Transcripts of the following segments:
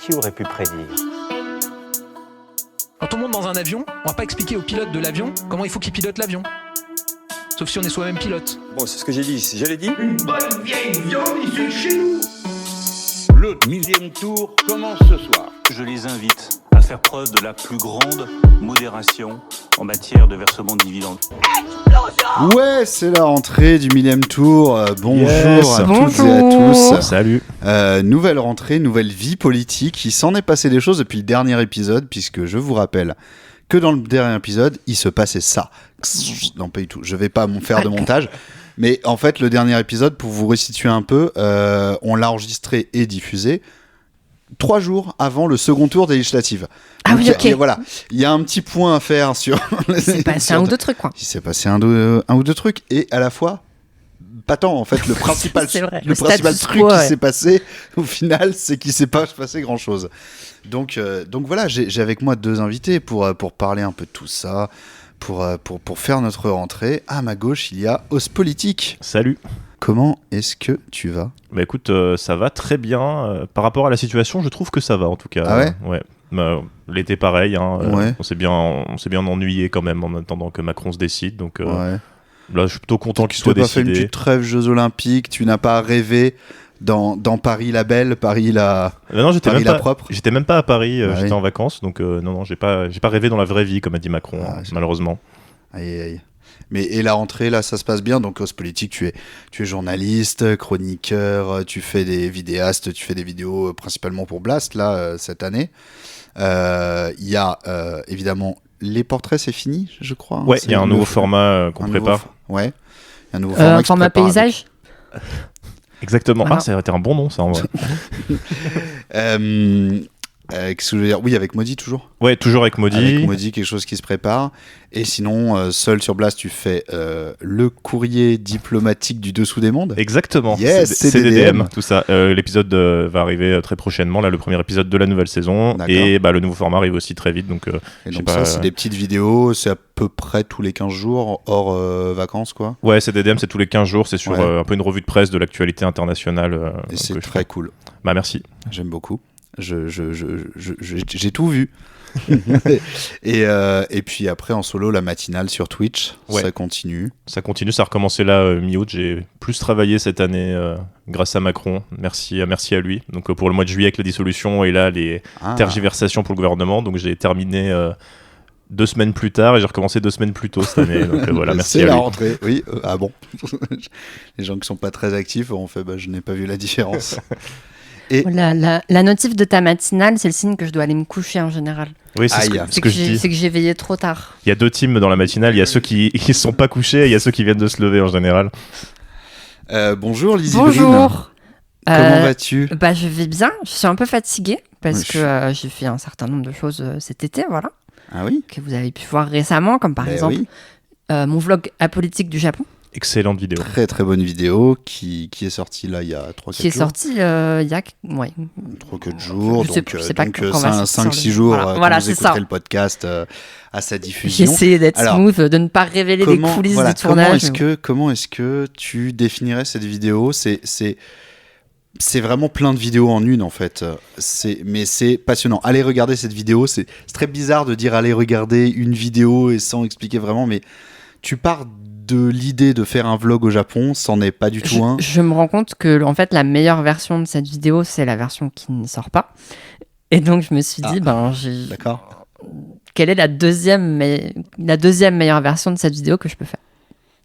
Qui aurait pu prédire ? Quand on monte dans un avion, on va pas expliquer au pilote de l'avion comment il faut qu'il pilote l'avion. Sauf si on est soi-même pilote. Bon, c'est ce que j'ai dit. Je l'ai dit. Une bonne vieille viande issue de chez nous. Le 1000e tour commence ce soir. Je les invite à faire preuve de la plus grande modération en matière de versement de dividendes. Ouais, c'est la rentrée du 1000e tour. Bonjour Yes. à toutes et à tous. Salut. Nouvelle rentrée, nouvelle vie politique. Il s'en est passé des choses depuis le dernier épisode, puisque je vous rappelle que dans le dernier épisode, il se passait ça. Non, pas du tout. Je vais pas faire de montage. Mais en fait, le dernier épisode, pour vous resituer un peu, on l'a enregistré et diffusé 3 jours avant le second tour des législatives. Ah oui, ok. Voilà, il y a un petit point à faire sur... Il s'est passé un ou deux trucs, quoi. Il s'est passé un ou deux trucs, et à la fois, pas tant, en fait, le principal, C'est vrai, le le principal status truc quo, qui ouais. s'est passé, au final, c'est qu'il s'est pas passé grand-chose. Donc voilà, j'ai avec moi 2 invités pour parler un peu de tout ça, pour faire notre rentrée. À ma gauche, il y a Os Politique. Salut. Comment est-ce que tu vas ? Bah écoute, ça va très bien. Par rapport à la situation, je trouve que ça va en tout cas. Ah ouais ? Ouais. L'été pareil, hein, Ouais. on s'est bien ennuyé quand même en attendant que Macron se décide. Donc Ouais. là, je suis plutôt content qu'il Tu soit n'as pas fait une décidé. petite trêve Jeux Olympiques, tu n'as pas rêvé dans Paris la belle, Paris la Non, j'étais Paris même la pas, propre. j'étais même pas à Paris, Ah j'étais oui. en vacances, donc non, j'ai pas rêvé dans la vraie vie, comme a dit Macron, Ah, malheureusement. Aïe, aïe. Et la rentrée, là, ça se passe bien. Donc, Os Politique, tu es journaliste, chroniqueur, tu fais des vidéastes, tu fais des vidéos principalement pour Blast, là, cette année. Il y a, évidemment, les portraits, c'est fini, je crois. Hein. Ouais, C'est il y a un le- nouveau format qu'on prépare. Ouais. Il y a un nouveau format. qui se Format prépare paysage. Exactement. Voilà. Ah, ça aurait été un bon nom, ça, en vrai. Qu'est-ce que je veux dire ? Oui, avec Maudit, toujours. Ouais, toujours avec Maudit. Avec Maudit, quelque chose qui se prépare. Et sinon, seul sur Blast, tu fais le courrier diplomatique du dessous des mondes. Exactement, Yes, CDDM, tout ça. L'épisode va arriver très prochainement, là, le premier épisode de la nouvelle saison. D'accord. Et le nouveau format arrive aussi très vite. Donc, Et je sais donc pas, ça, c'est des petites vidéos, c'est à peu près tous les 15 jours, hors vacances, quoi. Ouais, CDDM, c'est tous les 15 jours. C'est sur Ouais. un peu une revue de presse de l'actualité internationale. Et que c'est je très fais. cool. Bah, merci. J'aime beaucoup. J'ai tout vu. et puis après, en solo, la matinale sur Twitch, Ouais. ça continue. Ça continue, ça a recommencé là, mi-août. J'ai plus travaillé cette année grâce à Macron. Merci à lui. Donc, pour le mois de juillet, avec la dissolution et là, les Ah. tergiversations pour le gouvernement. Donc, j'ai terminé 2 semaines plus tard et j'ai recommencé 2 semaines plus tôt cette année. Donc, voilà, merci C'est à la lui. rentrée, oui. Ah bon. Les gens qui sont pas très actifs ont fait, je n'ai pas vu la différence. La notif de ta matinale, c'est le signe que je dois aller me coucher en général. Oui, c'est Aïe. ce que je dis. C'est que j'ai veillé trop tard. Il y a 2 teams dans la matinale. Il y a ceux qui ne sont pas couchés et il y a ceux qui viennent de se lever en général. Bonjour Lizzie Brune. Bonjour. Comment vas-tu ? Je vais bien. Je suis un peu fatiguée parce Oui, que j'ai fait un certain nombre de choses cet été, voilà, Ah oui. que vous avez pu voir récemment, comme par exemple Oui. mon vlog apolitique du Japon, Excellente vidéo. Très très bonne vidéo qui est sortie là il y a 3-4 qui est jours. sorti il y a 3-4 jours, Je sais pas quand va sortir 5-6 le- jours Voilà, quand voilà, vous c'est écouterez ça. le podcast à sa J'ai diffusion. essayé d'être Alors, smooth, de ne pas révéler les coulisses du tournage. Comment est-ce que tu définirais cette vidéo ? C'est vraiment plein de vidéos en une en fait. Mais c'est passionnant. Allez regarder cette vidéo. C'est très bizarre de dire allez regarder une vidéo et sans expliquer vraiment, mais tu pars de l'idée de faire un vlog au Japon, c'en est pas du tout un. Je me rends compte que en fait la meilleure version de cette vidéo, c'est la version qui ne sort pas. Et donc je me suis dit, D'accord. quelle est la deuxième meilleure version de cette vidéo que je peux faire ?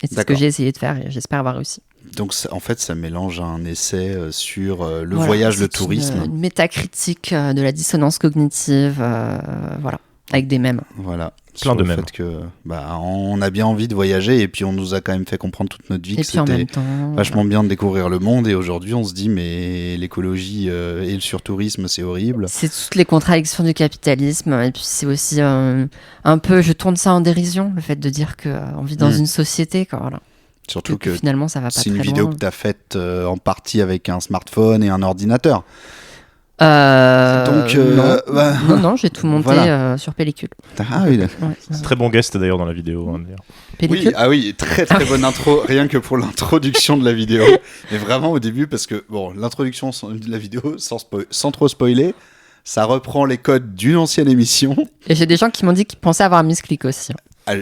Et c'est ce que D'accord. j'ai essayé de faire et j'espère avoir réussi. Donc en fait, ça mélange un essai sur le Voilà, voyage, le c'est tourisme. Une métacritique de la dissonance cognitive, voilà, avec des mèmes. Voilà. Plein Sur de le mèmes. fait que on a bien envie de voyager et puis on nous a quand même fait comprendre toute notre vie Et que puis en c'était même temps, vachement bien de découvrir le monde, et aujourd'hui on se dit mais l'écologie et le surtourisme c'est horrible. c'est toutes les contradictions du capitalisme. Et puis c'est aussi un peu, je tourne ça en dérision, le fait de dire qu'on vit dans une société, quoi, voilà. Surtout que que finalement ça va pas c'est très une vidéo loin. que tu as faite en partie avec un smartphone et un ordinateur. Donc, non, j'ai tout monté Voilà. sur pellicule. Ah oui, Ouais, Très bon guest d'ailleurs dans la vidéo. Hein, d'ailleurs. pellicule. très très bonne intro, rien que pour l'introduction de la vidéo. Mais vraiment au début, parce que bon, l'introduction de la vidéo, sans trop spoiler, Ça reprend les codes d'une ancienne émission. Et j'ai des gens qui m'ont dit qu'ils pensaient avoir misclick aussi.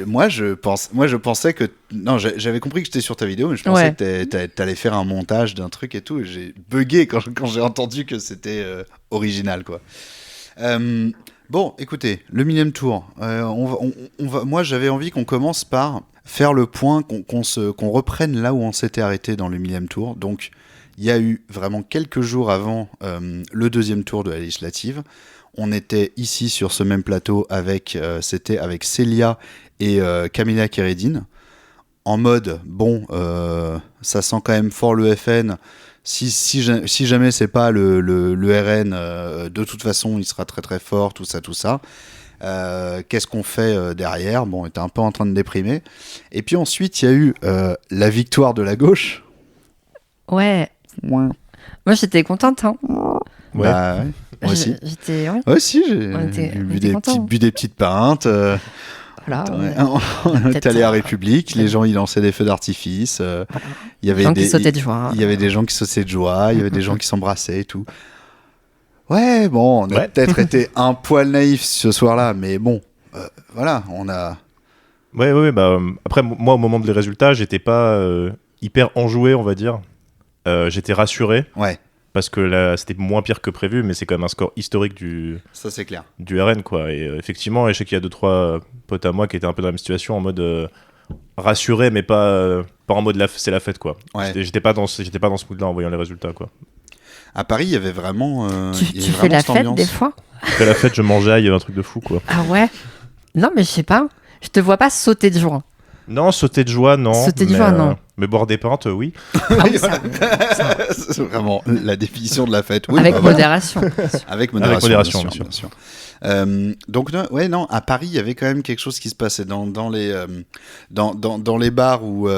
Moi, je pensais que... Non, j'avais compris que j'étais sur ta vidéo, mais je pensais que t'allais faire un montage d'un truc et tout. Et j'ai bugué quand j'ai entendu que c'était original, quoi. Bon, écoutez, le millième tour. Moi, j'avais envie qu'on commence par faire le point, qu'on reprenne là où on s'était arrêté dans le millième tour. Donc, il y a eu vraiment quelques jours avant le deuxième tour de la législative. On était ici sur ce même plateau c'était avec Célia et Camilla Kérédine. En mode, bon, ça sent quand même fort le FN. Si jamais c'est pas le RN, de toute façon, il sera très très fort, tout ça. Qu'est-ce qu'on fait derrière ? Bon, on était un peu en train de déprimer. Et puis ensuite, il y a eu la victoire de la gauche. Ouais. Moi, j'étais contente. Hein. Ouais. Bah, ouais. Moi aussi. J'étais... Ouais. Ouais, si, j'ai On était bu des contents. petites pintes. Voilà. On est allé à République, les gens ils lançaient des feux d'artifice. Il y avait gens qui sautaient de joie. Il y avait des gens qui sautaient de joie, il y avait des gens qui s'embrassaient et tout. Ouais, bon, on a peut-être été un poil naïf ce soir-là, mais bon, voilà, on a... Ouais, bah, après, moi, au moment des résultats, j'étais pas hyper enjoué, on va dire. J'étais rassuré. Ouais. Parce que là, c'était moins pire que prévu, mais c'est quand même un score historique Ça, c'est clair. du RN, quoi. Et effectivement, je sais qu'il y a 2-3 potes à moi qui étaient un peu dans la même situation, en mode rassuré, mais pas en mode c'est la fête, quoi. Ouais. J'étais pas dans ce mood-là en voyant les résultats, quoi. À Paris, il y avait vraiment... Tu fais la fête des fois ? Après la fête, je mangeais, il y avait un truc de fou, quoi. Ah ouais ? Non, mais je sais pas. Je te vois pas sauter de joie. Non, sauter de joie, non. Sauter de joie, non. Mais boire des pintes, oui. Ah oui, ça. C'est vraiment la définition de la fête. Oui, Avec bah, voilà. modération. Avec modération, bien sûr. Donc non, à Paris, il y avait quand même quelque chose qui se passait dans les bars où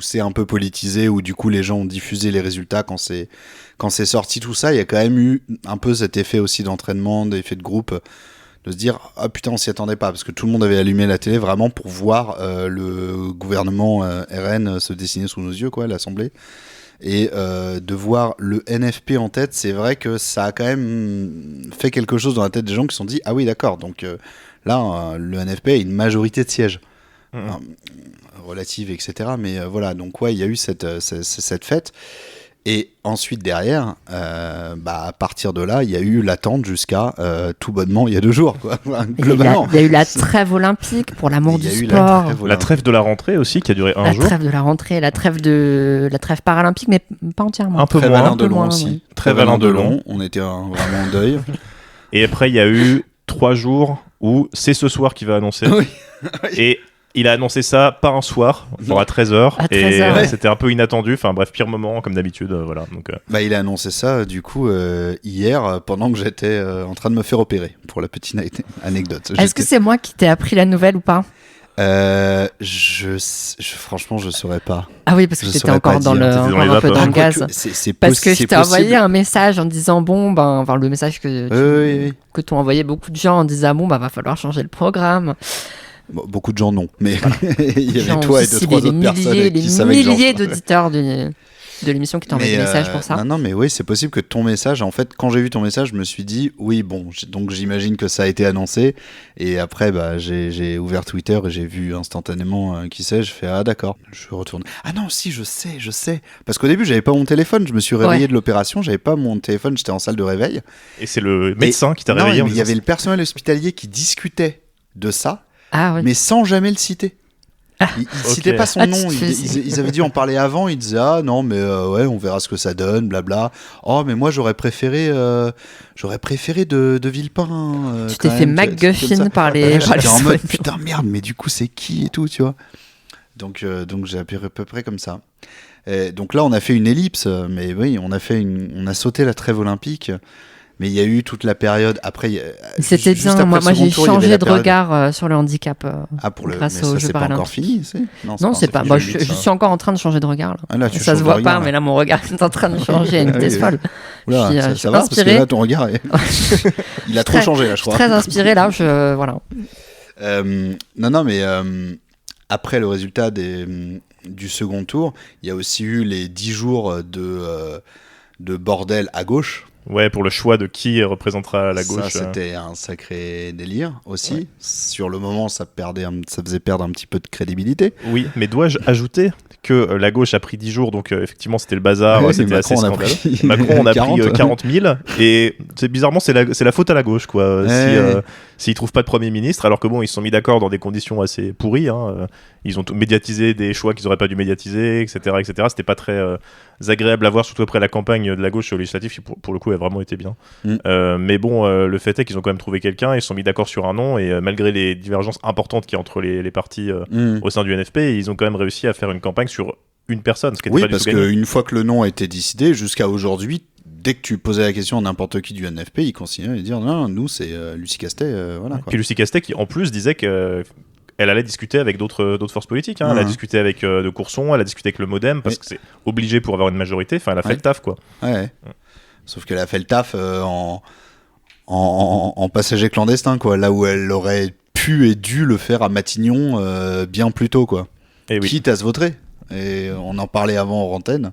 c'est un peu politisé, où du coup les gens ont diffusé les résultats quand c'est sorti tout ça. Il y a quand même eu un peu cet effet aussi d'entraînement, d'effet de groupe, de se dire ah putain, on s'y attendait pas, parce que tout le monde avait allumé la télé vraiment pour voir le gouvernement RN se dessiner sous nos yeux, quoi, l'Assemblée. Et de voir le NFP en tête, c'est vrai que ça a quand même fait quelque chose dans la tête des gens qui se sont dit ah oui, d'accord, donc là le NFP a une majorité de sièges. Relative, etc. Mais voilà, donc ouais, il y a eu cette fête. Et ensuite, derrière, à partir de là, il y a eu l'attente jusqu'à tout bonnement il y a 2 jours, quoi. Globalement. Il y a eu la trêve olympique, pour l'amour du sport. La trêve de la rentrée aussi, qui a duré un jour. La trêve de la rentrée, la trêve paralympique, mais pas entièrement. Un peu Trêve moins. Alain Delon moins, aussi. ouais. Trêve Alain Delon. On était vraiment en deuil. Et après, il y a eu 3 jours où c'est ce soir qu'il va annoncer. Oui. Et il a annoncé ça pas un soir, genre à 13h. À 13h, et ouais. c'était un peu inattendu. Enfin bref, pire moment, comme d'habitude. Voilà. Donc, Il a annoncé ça, du coup, hier, pendant que j'étais en train de me faire opérer, pour la petite anecdote. Est-ce que c'est moi qui t'ai appris la nouvelle ou pas ? Franchement, je saurais pas. Ah oui, parce que Je j'étais saurais pas encore dans dire. le, T'étais dans encore les un peu vapeurs. dans le gaz. C'est Parce que je t'ai possible. envoyé un message en disant le message que que t'ont envoyé beaucoup de gens en disant va falloir changer le programme. Bon, beaucoup de gens non, mais il y avait Gens toi et aussi, 2-3 les autres personnes milliers, qui les savaient que j'en milliers d'auditeurs de l'émission qui t'ont envoyé des messages pour ça. Non, mais oui, c'est possible que ton message, en fait, quand j'ai vu ton message, je me suis dit, oui, bon, donc j'imagine que ça a été annoncé. Et après, j'ai ouvert Twitter et j'ai vu instantanément qui c'est. Je fais, ah d'accord, je retourne. Ah non, si, je sais. Parce qu'au début, j'avais pas mon téléphone. Je me suis réveillé de l'opération, j'avais pas mon téléphone, j'étais en salle de réveil. et c'est le médecin qui t'a réveillé. Non, il y avait le personnel hospitalier qui discutait de ça, Ah oui. mais sans jamais le citer. Ils citaient pas son nom, ils avaient dû en parler avant, ils disaient ah non mais ouais on verra ce que ça donne, blabla. Oh mais moi j'aurais préféré de Villepin. Tu t'es fait MacGuffin par les J'étais en mode soignants. putain merde mais du coup c'est qui et tout tu vois. Donc j'ai appelé à peu près comme ça. Et donc là on a fait une ellipse, mais oui on a sauté la trêve olympique. Mais il y a eu toute la période après. C'était juste bien. après Moi, le second j'ai tour, il y avait changé la de période- regard sur le handicap mais grâce ça aux c'est Jeux pas encore paralympiques. fini. Non, c'est pas. fini, Je suis encore en train de changer de regard. Là. Ah, là, tu Ça changes se de voit regard, pas, là. mais là, mon regard est en train de changer à une vitesse folle. Oula, Je suis, ça je suis va parce que inspirée. là ton regard il a trop changé là je Je suis crois. très inspirée là. Voilà. Non mais après le résultat du second tour, il y a aussi eu les 10 jours de bordel à gauche. Ouais, pour le choix de qui représentera la gauche. Ça, c'était un sacré délire aussi. Ouais. Sur le moment, ça faisait perdre un petit peu de crédibilité. Oui, mais dois-je ajouter que la gauche a pris 10 jours, donc effectivement, c'était le bazar, c'était assez scandaleux. Macron, on a pris 40 000, et bizarrement, c'est la faute à la gauche, quoi. S'ils trouvent pas de Premier ministre, alors que bon, ils se sont mis d'accord dans des conditions assez pourries, hein. Ils ont médiatisé des choix qu'ils auraient pas dû médiatiser, etc., etc. C'était pas très agréable à voir, surtout après la campagne de la gauche législative, qui pour le coup a vraiment été bien. Mais bon, le fait est qu'ils ont quand même trouvé quelqu'un, ils se sont mis d'accord sur un nom, et malgré les divergences importantes qu'il y a entre les partis au sein du NFP, ils ont quand même réussi à faire une campagne sur une personne. Ce qui était pas parce qu'une fois que le nom a été décidé, jusqu'à aujourd'hui, dès que tu posais la question à n'importe qui du NFP, ils continuaient à dire non, nous c'est Lucie Castet, voilà. Quoi. Puis Lucie Castet qui en plus disait que elle allait discuter avec d'autres forces politiques. Hein. Elle a discuté avec de Courson, elle a discuté avec le MoDem, parce que c'est obligé pour avoir une majorité. Enfin, elle a fait le taf, quoi. Ouais. Sauf qu'elle a fait le taf en passager clandestin, quoi. Là où elle aurait pu et dû le faire à Matignon bien plus tôt, quoi. Et oui. Quitte à se vautrer. Et on en parlait avant en antenne.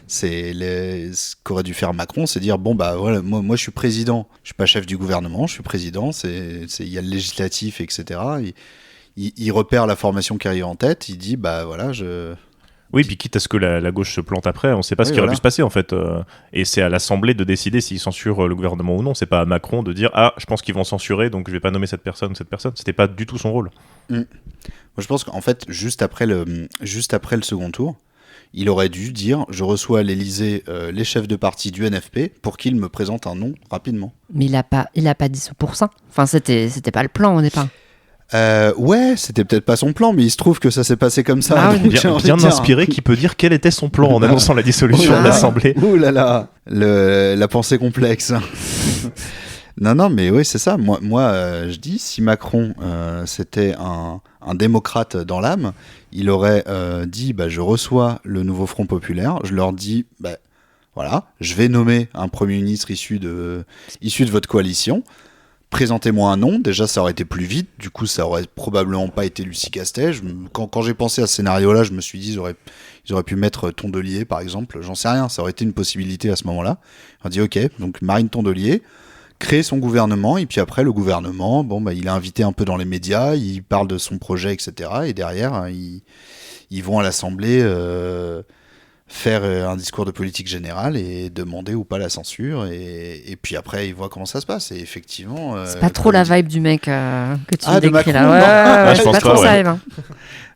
Ce qu'aurait dû faire Macron, c'est dire bon bah voilà, moi je suis président, je suis pas chef du gouvernement, je suis président. Il y a le législatif, etc. Il repère la formation qui arrive en tête, il dit bah voilà Oui, puis quitte à ce que la gauche se plante après, on ne sait pas ce qui aurait pu se passer en fait. Et c'est à l'Assemblée de décider s'ils censurent le gouvernement ou non. C'est pas à Macron de dire je pense qu'ils vont censurer, donc je vais pas nommer cette personne ou cette personne. C'était pas du tout son rôle. Moi je pense qu'en fait juste après le second tour, il aurait dû dire je reçois à l'Élysée les chefs de parti du NFP pour qu'ils me présentent un nom rapidement. Mais il a pas dit ça pour ça. Enfin c'était pas le plan au départ. Ouais, c'était peut-être pas son plan, mais il se trouve que ça s'est passé comme ça. Bien inspiré, qui peut dire quel était son plan en annonçant la dissolution de l'Assemblée. Ouh là là, la pensée complexe. Non, mais oui, c'est ça. Moi, je dis, si Macron c'était un démocrate dans l'âme, il aurait dit, je reçois le nouveau Front Populaire, je leur dis, voilà, je vais nommer un Premier ministre issu de votre coalition. Présentez-moi un nom, déjà ça aurait été plus vite, du coup ça aurait probablement pas été Lucie Castet. Quand j'ai pensé à ce scénario-là, je me suis dit ils auraient pu mettre Tondelier par exemple, j'en sais rien, ça aurait été une possibilité à ce moment-là. On a dit ok, donc Marine Tondelier crée son gouvernement, et puis après le gouvernement, il est invité un peu dans les médias, il parle de son projet, etc. Et derrière, ils vont à l'Assemblée faire un discours de politique générale et demander ou pas la censure, et puis après ils voient comment ça se passe, et effectivement c'est pas trop la vibe du mec que tu décris Macron, là. Je pense pas trop ça, Eva.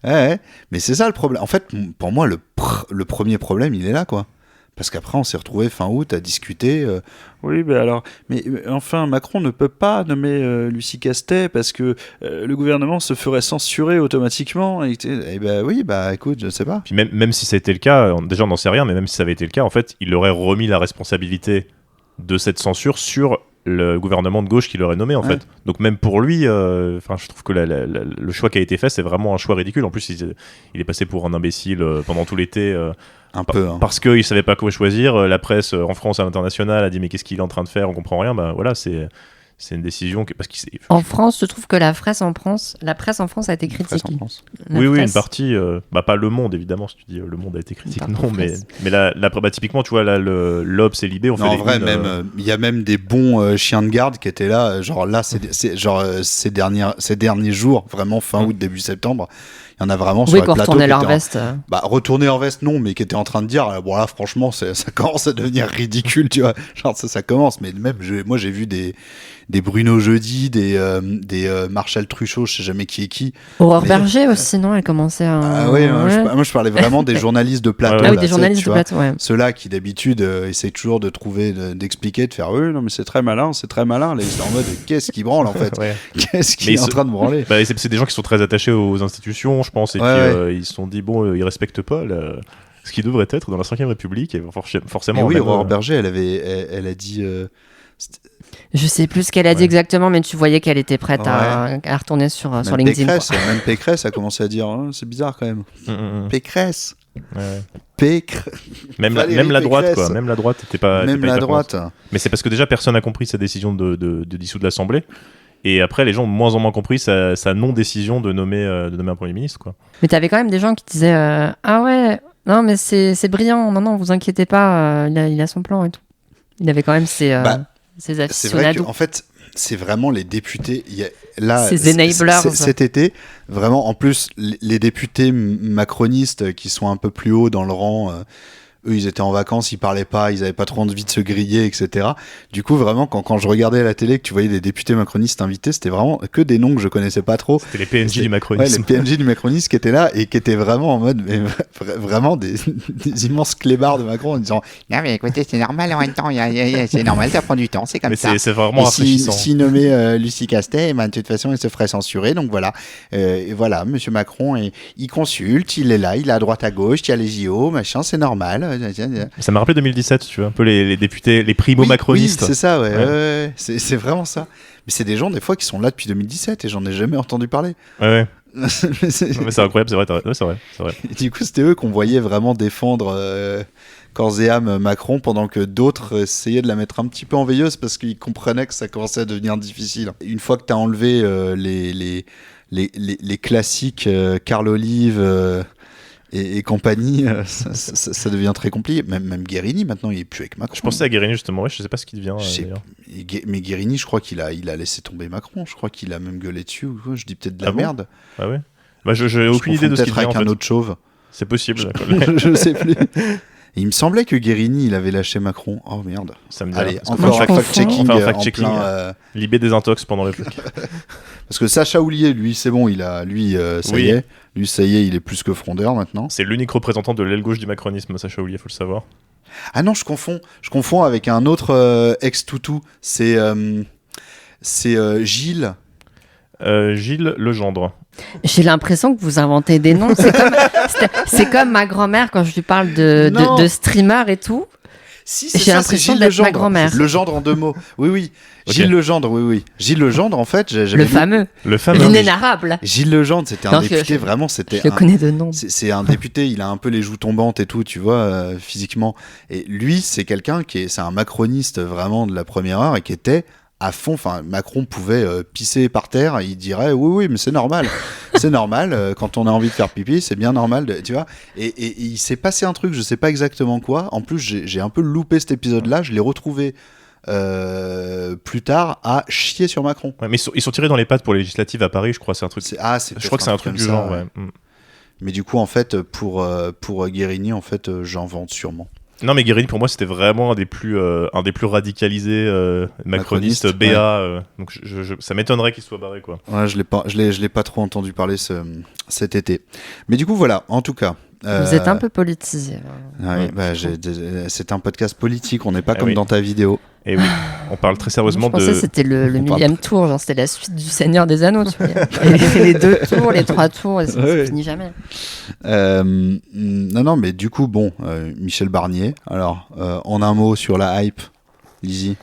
Ouais, mais c'est ça le problème en fait. Pour moi le premier problème il est là, quoi. Parce qu'après, on s'est retrouvé fin août à discuter. Oui, mais enfin, Macron ne peut pas nommer Lucie Castet parce que le gouvernement se ferait censurer automatiquement. Et oui, écoute, je sais pas. Puis même si ça a été le cas, déjà on n'en sait rien, mais même si ça avait été le cas, en fait, il aurait remis la responsabilité de cette censure sur le gouvernement de gauche qui l'aurait nommé, en fait. Donc même pour lui, je trouve que le choix qui a été fait, c'est vraiment un choix ridicule. En plus, il est passé pour un imbécile pendant tout l'été. Un peu, hein. Parce qu'il savait pas quoi choisir. La presse en France et à l'international a dit mais qu'est-ce qu'il est en train de faire, on comprend rien. Voilà, c'est une décision en France, je trouve que la presse en France a été critiquée. Oui, une partie, pas Le Monde évidemment, si tu dis Le Monde a été critiqué, non, mais là, typiquement, tu vois, là, l'Obs et Libé ont fait. En vrai, même il y a même des bons chiens de garde qui étaient là, genre là, ces derniers jours, vraiment fin août, début septembre. Il y en a vraiment sur le plateau. Retourner leur veste. Retourner en veste, non, mais qui était en train de dire, là, franchement, ça commence à devenir ridicule, tu vois. Genre, ça commence, mais même, moi, j'ai vu des Bruno Jeudi, des Marshall Truchot, je sais jamais qui est qui. Aurore Berger aussi, non, elle commençait à... Ah oui, moi, je parlais vraiment des journalistes de plateau. Ah oui, des journalistes de plateau, ouais. Ceux-là qui, d'habitude, essayent toujours de trouver, d'expliquer, de faire, non, mais c'est très malin. Là, ils sont en mode, qu'est-ce qui branle, en fait? Qu'est-ce qui est en train de branler? C'est des gens qui sont très attachés aux institutions, je pense, et puis ils se sont dit ils respectent pas ce qui devrait être dans la 5ème République, et forcément. Et oui, Aurore Berger, elle a dit. Je sais plus ce qu'elle a dit exactement, mais tu voyais qu'elle était prête à retourner sur LinkedIn. Même Pécresse a commencé à dire c'est bizarre quand même. Pécresse. Même la droite, quoi. Même la droite n'était pas. Même la droite. Mais c'est parce que déjà personne n'a compris sa décision de dissoudre l'Assemblée. Et après, les gens ont moins en moins compris sa non-décision de nommer un Premier ministre, quoi. Mais t'avais quand même des gens qui disaient ah ouais, non mais c'est brillant, non vous inquiétez pas, il a son plan et tout. Il avait quand même ses C'est vrai aficionados. qu'en fait, c'est vraiment les députés. Là, Ces enablers. Cet été, vraiment, en plus, les députés macronistes qui sont un peu plus haut dans le rang, eux, ils étaient en vacances, ils parlaient pas, ils avaient pas trop envie de se griller, etc. Du coup, vraiment, quand je regardais à la télé que tu voyais des députés macronistes invités, c'était vraiment que des noms que je connaissais pas trop. C'était les PNJ du macronisme. Ouais, les PNJ du macronisme qui étaient là et qui étaient vraiment en mode, mais vraiment des immenses clébards de Macron en disant non mais écoutez, c'est normal en même temps, c'est normal, ça prend du temps, c'est comme mais ça. c'est vraiment rafraîchissant. Si nommait Lucie Castet, de toute façon, il se ferait censurer. Donc voilà, et voilà, Monsieur Macron, il consulte, il est là, il est à droite à gauche, il y a les JO, machin, c'est normal. Ça m'a rappelé 2017, tu vois, un peu les députés, les primo-macronistes. Oui, c'est ça, ouais. C'est vraiment ça. Mais c'est des gens, des fois, qui sont là depuis 2017 et j'en ai jamais entendu parler. Ouais. Mais c'est incroyable, c'est vrai, c'est vrai. Et du coup, c'était eux qu'on voyait vraiment défendre corps et âme Macron pendant que d'autres essayaient de la mettre un petit peu en veilleuse parce qu'ils comprenaient que ça commençait à devenir difficile. Une fois que tu as enlevé les classiques Carl Olive et compagnie, ça devient très compliqué. Même Guérini, maintenant, il est plus avec Macron. Je pensais à Guérini, justement. Ouais, je sais pas ce qu'il devient. Mais Guérini, je crois qu'il a laissé tomber Macron. Je crois qu'il a même gueulé dessus. Je dis peut-être de la Bon merde. Ah ouais. Bah, j'ai aucune idée de ce qu'il devient. Peut-être avec un autre chauve. C'est possible. Je sais plus. Et il me semblait que Guérini, il avait lâché Macron. Oh merde. Ça me dit Allez, rien. encore un fact-checking. Enfin, fact-checking. Libé des intox pendant le truc. Parce que Sacha Houlier, lui, c'est bon, ça y est. Lui, ça y est, il est plus que frondeur maintenant. C'est l'unique représentant de l'aile gauche du macronisme, Sacha Houlier, faut le savoir. Ah non, je confonds avec un autre ex-toutou. C'est Gilles. Gilles Legendre. J'ai l'impression que vous inventez des noms. C'est comme ma grand-mère quand je lui parle de streamer et tout. Si, j'ai l'impression d'être ma grand-mère. Legendre en 2 mots. Oui. Okay. Gilles Legendre, oui. Gilles Legendre, en fait, le fameux. L'inénarrable. Gilles Legendre, c'était un député, vraiment, c'était. Je le connais de nom. C'est un député, il a un peu les joues tombantes et tout, tu vois, physiquement. Et lui, c'est quelqu'un c'est un macroniste vraiment de la première heure et qui était à fond. Enfin, Macron pouvait pisser par terre et il dirait oui, mais c'est normal. C'est normal. Quand on a envie de faire pipi, c'est bien normal, tu vois. Et il s'est passé un truc, je sais pas exactement quoi. En plus, j'ai un peu loupé cet épisode-là. Je l'ai retrouvé plus tard à chier sur Macron. Ouais, mais ils sont tirés dans les pattes pour les législatives à Paris, je crois. C'est un truc. Je crois que c'est un truc du genre. Ouais. Mais du coup, en fait, pour Guérini, en fait, j'en vante sûrement. Non, mais Guérini, pour moi, c'était vraiment un des plus radicalisés macronistes, BA. Donc, ça m'étonnerait qu'il soit barré, quoi. Ouais, je l'ai pas trop entendu parler cet été. Mais du coup, voilà, en tout cas. Vous êtes un peu politisé. Ouais, c'est un podcast politique, on n'est pas comme dans ta vidéo. Et oui, on parle très sérieusement de... Je pensais que c'était le millième tour, genre c'était la suite du Seigneur des Anneaux, tu vois. Les 2 tours, les 3 tours, et ça finit jamais. Non, mais du coup, bon, Michel Barnier, alors, en un mot sur la hype, Lizzie.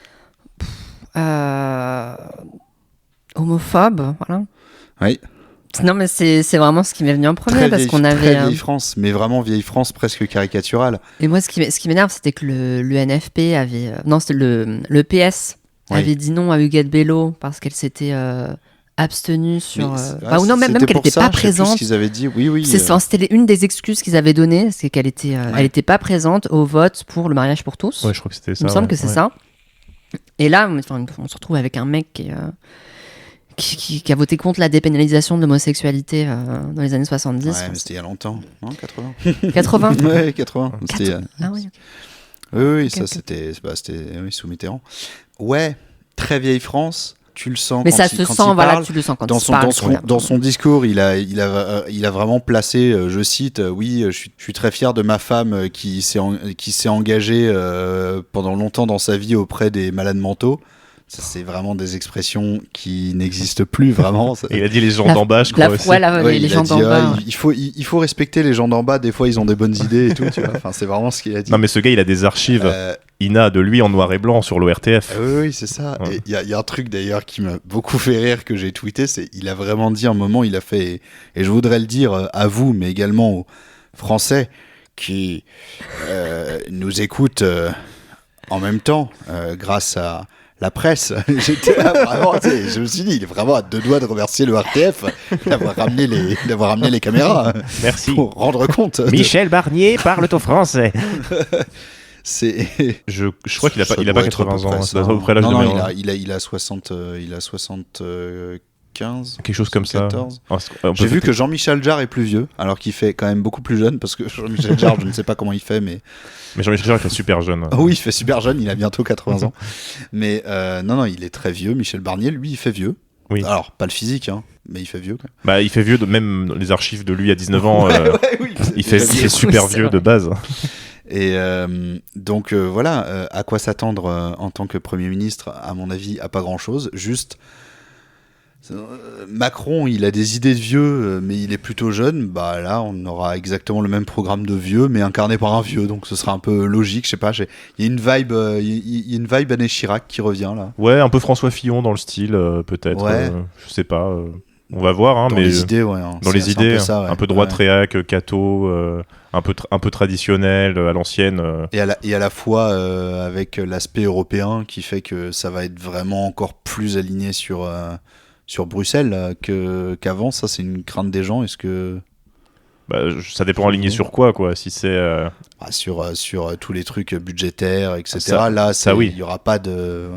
Homophobe, voilà. Oui. Non, mais c'est vraiment ce qui m'est venu en premier. Parce qu'on avait. Très vieille France, mais vraiment vieille France presque caricaturale. Et moi, ce qui m'énerve, c'était que le NFP avait. Non, c'était le PS avait dit non à Huguette Bello parce qu'elle s'était abstenue sur. Ou non, même qu'elle n'était pas présente. C'est ce qu'ils avaient dit, oui. C'était une des excuses qu'ils avaient données, c'est qu'elle était, elle était pas présente au vote pour le mariage pour tous. Ouais, je crois que c'était ça. Il me semble que c'est ça. Et là, on se retrouve avec un mec qui a voté contre la dépénalisation de l'homosexualité dans les années 70. Ouais, mais c'était il y a longtemps, non 80 80 Ouais, 80. Ah oui, oui, ça c'était sous Mitterrand. Ouais, très vieille France. Tu le sens. Mais quand ça se sent, voilà, tu le sens quand il parle. Dans son discours, il a vraiment placé, je cite, oui, je suis très fier de ma femme qui s'est engagée pendant longtemps dans sa vie auprès des malades mentaux. Ça, c'est vraiment des expressions qui n'existent plus vraiment. Il a dit les gens d'en bas, je crois aussi. Les gens d'en bas. Il faut respecter les gens d'en bas. Des fois, ils ont des bonnes idées et tout. Tu vois. Enfin, c'est vraiment ce qu'il a dit. Non, mais ce gars, il a des archives INA de lui en noir et blanc sur l'ORTF. Oui, c'est ça. Ouais. Et il y a un truc d'ailleurs qui m'a beaucoup fait rire que j'ai tweeté. C'est il a vraiment dit un moment, il a fait, et je voudrais le dire à vous, mais également aux Français qui nous écoutent en même temps grâce à la presse. J'étais là, vraiment, je me suis dit, il est vraiment à 2 doigts de remercier le RTF d'avoir ramené les caméras. Merci. Pour rendre compte. Michel Barnier parle au français. Je crois qu'il a pas 80 ans. C'est à peu près l'âge de Non, il a 75. Quelque chose comme 74. Ça. J'ai vu que Jean-Michel Jarre est plus vieux, alors qu'il fait quand même beaucoup plus jeune, parce que Jean-Michel Jarre, je ne sais pas comment il fait, mais Jean-Michel Jarre il fait super jeune. Oh oui, il fait super jeune, il a bientôt 80 ans. Mais non, il est très vieux. Michel Barnier, lui, il fait vieux. Oui. Alors, pas le physique, hein, mais il fait vieux. Quoi. Bah, il fait vieux, même les archives de lui à 19 ans, oui. il fait super vieux de base. Et donc voilà, à quoi s'attendre en tant que Premier ministre, à mon avis, à pas grand-chose. Juste, Macron, il a des idées de vieux, mais il est plutôt jeune. Bah là, on aura exactement le même programme de vieux, mais incarné par un vieux. Donc ce sera un peu logique, je sais pas. Il y a une vibe, Anne Chirac qui revient là. Ouais, un peu François Fillon dans le style, peut-être. Ouais. Je sais pas. On va voir, hein, dans mais les idées, ouais. Dans les idées, un peu droite réac, catho, un peu traditionnel à l'ancienne. Et à la fois avec l'aspect européen qui fait que ça va être vraiment encore plus aligné sur Bruxelles qu'avant. Ça, c'est une crainte des gens. Est-ce que ça dépend aligné sur quoi. Si c'est sur tous les trucs budgétaires, etc. Là, il y aura pas de.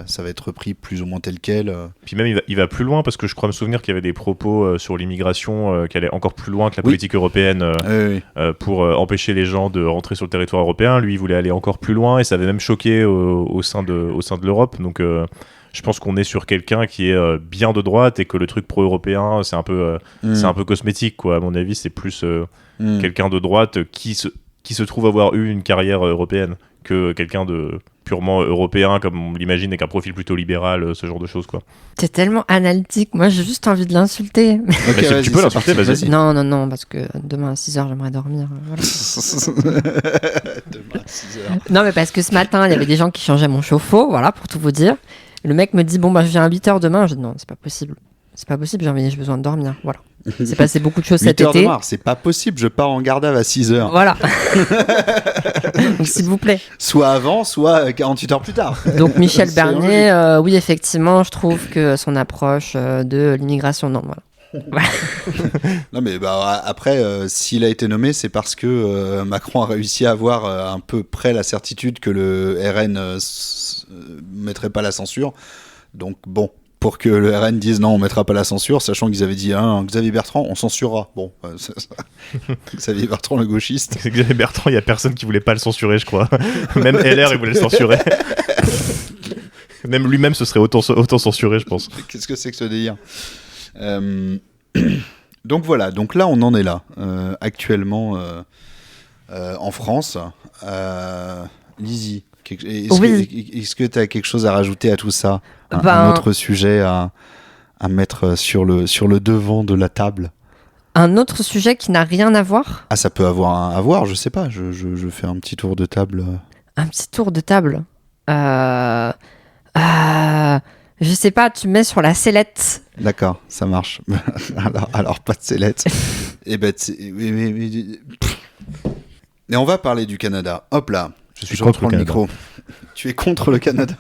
Ça va être repris plus ou moins tel quel. Puis même, il va plus loin parce que je crois me souvenir qu'il y avait des propos sur l'immigration qui allaient encore plus loin que la politique européenne pour empêcher les gens de rentrer sur le territoire européen. Lui, il voulait aller encore plus loin et ça avait même choqué au sein de l'Europe. Donc je pense qu'on est sur quelqu'un qui est bien de droite et que le truc pro-européen, c'est un peu cosmétique, quoi. À mon avis, c'est plus quelqu'un de droite qui se trouve avoir eu une carrière européenne que quelqu'un de purement européen, comme on l'imagine, avec un profil plutôt libéral, ce genre de choses, quoi. T'es tellement analytique. Moi, j'ai juste envie de l'insulter. Okay, tu peux l'insulter, vas-y. Non, parce que demain à 6h, j'aimerais dormir. Voilà. Demain à 6h. Non, mais parce que ce matin, il y avait des gens qui changeaient mon chauffe-eau, voilà, pour tout vous dire. Le mec me dit, je viens à 8h demain. Je dis, non, c'est pas possible. C'est pas possible, j'ai besoin de dormir. Voilà. C'est passé beaucoup de choses cet été. 8h de noir, c'est pas possible, je pars en garde à 6h. Voilà. Donc, s'il vous plaît. Soit avant, soit 48 heures plus tard. Donc, Michel Barnier, oui, effectivement, je trouve que son approche de l'immigration, non, voilà. Non, mais après, s'il a été nommé, c'est parce que Macron a réussi à avoir un peu près la certitude que le RN mettrait pas la censure. Donc, bon. Pour que le RN dise non, on mettra pas la censure, sachant qu'ils avaient dit Xavier Bertrand, on censurera. Bon, Xavier Bertrand, le gauchiste. Xavier Bertrand, il y a personne qui voulait pas le censurer, je crois. Même LR, il voulait le censurer. Même lui-même se serait autant censuré, je pense. Qu'est-ce que c'est que ce délire Donc voilà, donc là on en est là. Actuellement en France, Lizzie. Est-ce que tu as quelque chose à rajouter à tout ça, un autre sujet à mettre sur le devant de la table? Un autre sujet qui n'a rien à voir? Ah, ça peut avoir à voir, je sais pas, je fais un petit tour de table. Un petit tour de table je sais pas, tu mets sur la sellette. D'accord, ça marche. alors pas de sellette. Et on va parler du Canada. Hop là. Je suis contre le Canada. Micro. Tu es contre le Canada?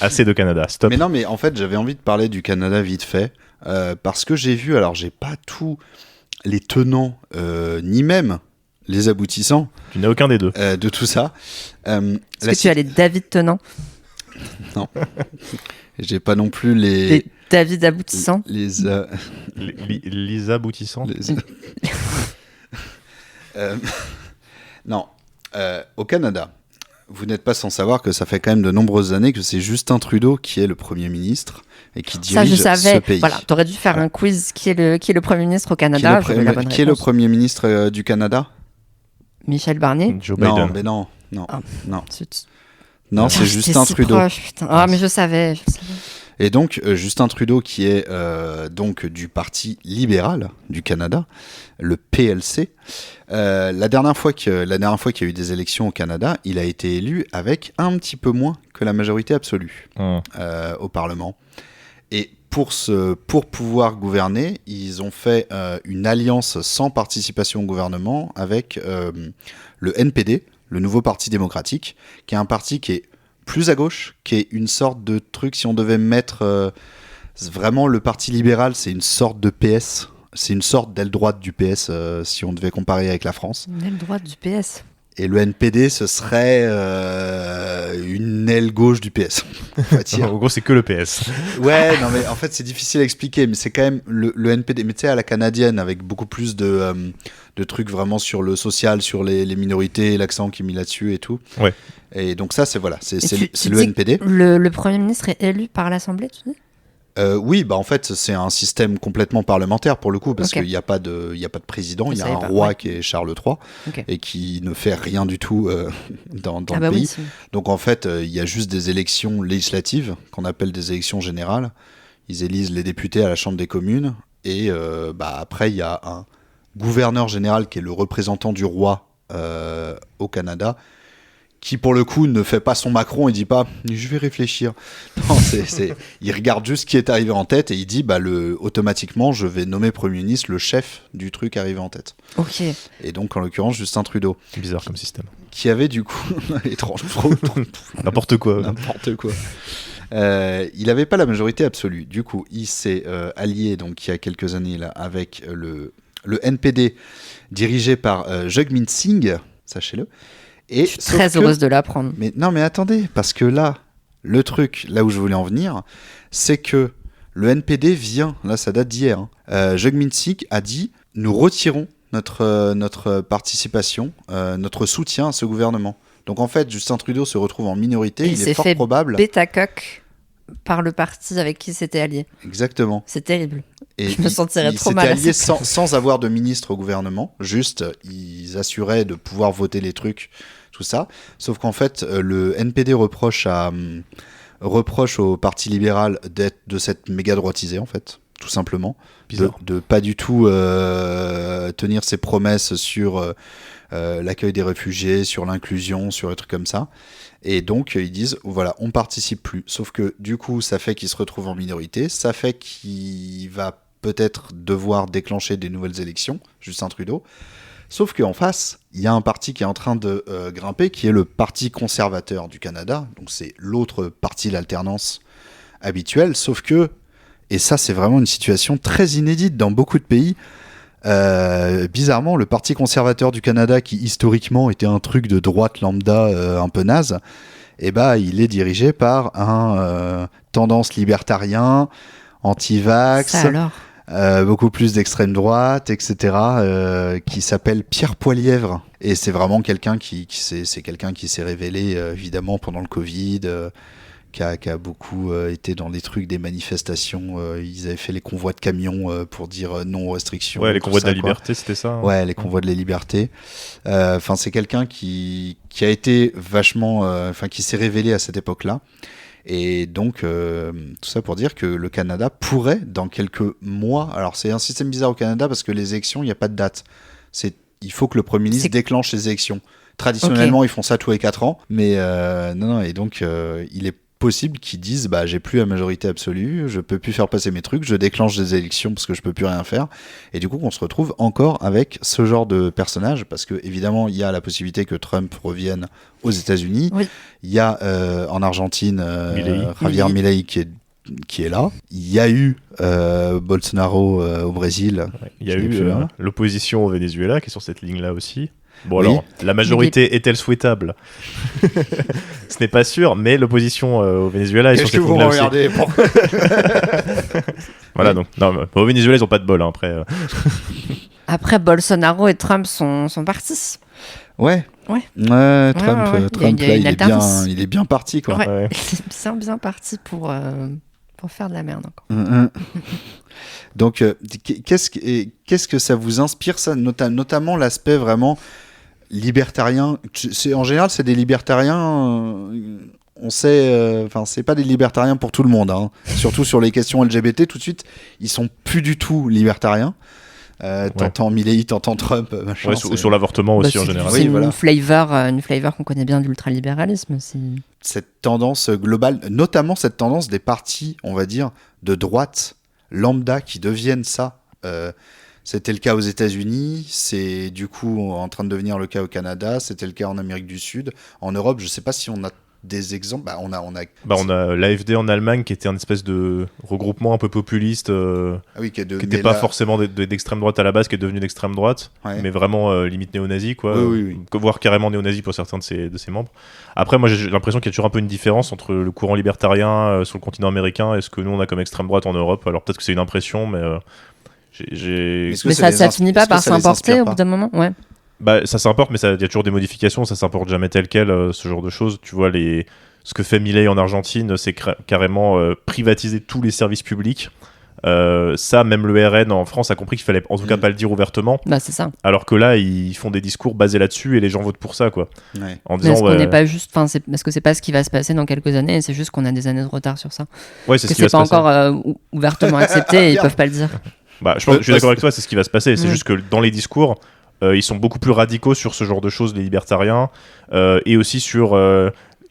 Assez de Canada, stop. Mais non, mais en fait, j'avais envie de parler du Canada vite fait, parce que j'ai vu, alors j'ai pas tous les tenants, ni même les aboutissants. Tu n'as aucun des deux. De tout ça. Est-ce que tu as les David tenants? Non. J'ai pas non plus les David aboutissants. Les aboutissants. Non. Au Canada, vous n'êtes pas sans savoir que ça fait quand même de nombreuses années que c'est Justin Trudeau qui est le Premier ministre et qui dirige ce pays. Voilà, t'aurais dû faire un quiz. Qui est le Premier ministre au Canada? Qui est le Premier ministre du Canada? Michel Barnier. Joe Biden. Non, mais non. Non, c'est Justin Trudeau. Proche, mais je savais. Et donc, Justin Trudeau, qui est donc du Parti libéral du Canada, le PLC, la dernière fois qu'il y a eu des élections au Canada, il a été élu avec un petit peu moins que la majorité absolue au Parlement. Et pour pouvoir gouverner, ils ont fait une alliance sans participation au gouvernement avec le NPD, le Nouveau Parti démocratique, qui est un parti qui est plus à gauche, qui est une sorte de truc, si on devait mettre vraiment le Parti libéral, c'est une sorte de PS, c'est une sorte d'aile droite du PS, si on devait comparer avec la France. Une aile droite du PS. Et le NPD, ce serait une aile gauche du PS. On va dire. En gros, c'est que le PS. Ouais, non, mais en fait, c'est difficile à expliquer, mais c'est quand même le NPD, mais tu sais, à la canadienne, avec beaucoup plus de trucs vraiment sur le social, sur les minorités, l'accent qui est mis là-dessus et tout. Ouais. Et donc ça, c'est le NPD. Le Premier ministre est élu par l'Assemblée, tu dis ? Oui, bah en fait, c'est un système complètement parlementaire pour le coup, parce Okay. qu'il n'y a pas de président, il y a un pas, roi ouais. qui est Charles III Okay. et qui ne fait rien du tout dans Ah le bah pays. oui, c'est- Donc en fait, il y a juste des élections législatives qu'on appelle des élections générales. Ils élisent les députés à la Chambre des communes et après, il y a un gouverneur général qui est le représentant du roi au Canada, qui pour le coup ne fait pas son Macron et dit pas je vais réfléchir. Non, il regarde juste ce qui est arrivé en tête et il dit automatiquement je vais nommer Premier ministre le chef du truc arrivé en tête. Ok. Et donc en l'occurrence Justin Trudeau. Bizarre comme système. Qui avait du coup étrange, trop N'importe quoi. n'importe quoi. Il n'avait pas la majorité absolue. Du coup, il s'est allié donc il y a quelques années là avec le NPD dirigé par Jagmeet Singh, sachez-le. Et Je suis très heureuse de l'apprendre. Mais non, mais attendez, parce que là, le truc, là où je voulais en venir, c'est que le NPD vient, là ça date d'hier, Jagmeet Singh a dit nous retirons notre participation, notre soutien à ce gouvernement. Donc en fait, Justin Trudeau se retrouve en minorité, il est fort probable. Bêta-coq par le parti avec qui s'était allié. Exactement. C'est terrible. Et Je me sentirais trop mal. Il s'était allié sans avoir de ministre au gouvernement, juste ils assuraient de pouvoir voter les trucs, tout ça. Sauf qu'en fait, le NPD reproche au Parti libéral de s'être méga droitisé, en fait, tout simplement. De pas du tout tenir ses promesses sur l'accueil des réfugiés, sur l'inclusion, sur des trucs comme ça. Et donc, ils disent, voilà, on participe plus. Sauf que, du coup, ça fait qu'il se retrouve en minorité, ça fait qu'il va peut-être devoir déclencher des nouvelles élections, Justin Trudeau. Sauf qu'en face, il y a un parti qui est en train de grimper, qui est le Parti conservateur du Canada. Donc, c'est l'autre parti, l'alternance habituelle. Sauf que, et ça, c'est vraiment une situation très inédite dans beaucoup de pays, bizarrement, le Parti conservateur du Canada, qui historiquement était un truc de droite lambda un peu naze, il est dirigé par un tendance libertarien, anti-vax, Ça alors beaucoup plus d'extrême droite, etc., qui s'appelle Pierre Poilievre. Et c'est vraiment quelqu'un qui s'est révélé évidemment pendant le Covid, qui a beaucoup été dans les trucs des manifestations. Ils avaient fait les convois de camions pour dire non aux restrictions. Ouais, les convois de la liberté, c'était ça. Hein. Ouais, les convois de la liberté. Enfin, c'est quelqu'un qui a été vachement, qui s'est révélé à cette époque-là. Et donc, tout ça pour dire que le Canada pourrait, dans quelques mois, alors c'est un système bizarre au Canada parce que les élections, il n'y a pas de date. Il faut que le Premier ministre déclenche les élections. Traditionnellement, Ils font ça tous les 4 ans, mais non, et donc il est possible qu'ils disent j'ai plus la majorité absolue, je peux plus faire passer mes trucs, je déclenche des élections parce que je peux plus rien faire, et du coup on se retrouve encore avec ce genre de personnage, parce que évidemment il y a la possibilité que Trump revienne aux États-Unis, il y a en Argentine Javier Milei qui est là, il y a eu Bolsonaro au Brésil, il y a eu l'opposition au Venezuela qui est sur cette ligne là aussi. Bon alors, la majorité est-elle souhaitable? Ce n'est pas sûr, mais l'opposition au Venezuela est sur cette ligne-là aussi. Voilà, donc non, au Venezuela ils n'ont pas de bol après. Après, Bolsonaro et Trump sont partis. Ouais, Trump, il est bien parti quoi. Ouais. Il est bien parti pour faire de la merde encore. Donc, qu'est-ce que ça vous inspire, ça, notamment l'aspect vraiment libertarien? En général, c'est des libertariens, on sait, c'est pas des libertariens pour tout le monde, hein. Surtout sur les questions LGBT, tout de suite, ils sont plus du tout libertariens. T'entends Milei, t'entends Trump, machin. Ouais, sur l'avortement aussi en général. C'est une flavor qu'on connaît bien d'ultralibéralisme. Cette tendance globale, notamment cette tendance des partis, on va dire, de droite lambda qui deviennent ça. C'était le cas aux États-Unis, c'est du coup en train de devenir le cas au Canada, c'était le cas en Amérique du Sud. En Europe, je sais pas si on a des exemples. On a l'AfD en Allemagne qui était un espèce de regroupement un peu populiste qui n'était pas forcément d'extrême droite à la base, qui est devenu d'extrême droite, mais vraiment limite néo-nazi, quoi, voire carrément néo-nazi pour certains de ses membres. Après, moi j'ai l'impression qu'il y a toujours un peu une différence entre le courant libertarien sur le continent américain et ce que nous on a comme extrême droite en Europe. Alors peut-être que c'est une impression, mais mais ça finit pas par s'importer au bout d'un moment, ouais. Ça s'importe, mais il y a toujours des modifications, ça s'importe jamais tel quel, ce genre de choses. Tu vois, ce que fait Milei en Argentine, c'est carrément privatiser tous les services publics. Ça, même le RN en France a compris qu'il fallait en tout cas pas le dire ouvertement. C'est ça. Alors que là, ils font des discours basés là-dessus et les gens votent pour ça, quoi. Ouais. En disant, est-ce qu'on n'est pas juste, est-ce que c'est pas ce qui va se passer dans quelques années, et c'est juste qu'on a des années de retard sur ça. Ouais, c'est ce qui va se passer. C'est pas encore ouvertement accepté et ils peuvent pas le dire. Je suis d'accord avec toi, c'est ce qui va se passer. C'est juste que dans les discours, ils sont beaucoup plus radicaux sur ce genre de choses, les libertariens, et aussi sur...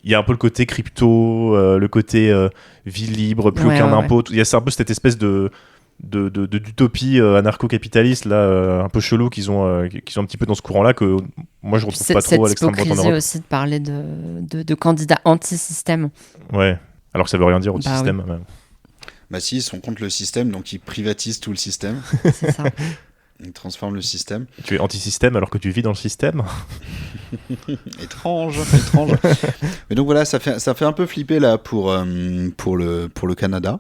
il y a un peu le côté crypto, le côté vie libre, plus aucun impôt. Il y a un peu cette espèce d'utopie anarcho-capitaliste là, un peu chelou qu'ils ont un petit peu dans ce courant-là, que moi je retrouve pas trop à l'extrême droite en Europe. C'est aussi de parler de candidats anti-système. Ouais, alors que ça veut rien dire anti-système. Si, ils sont contre le système, donc ils privatisent tout le système. C'est ça. Ils transforment le système. Tu es anti-système alors que tu vis dans le système. étrange. Mais donc voilà, ça fait un peu flipper là pour le Canada.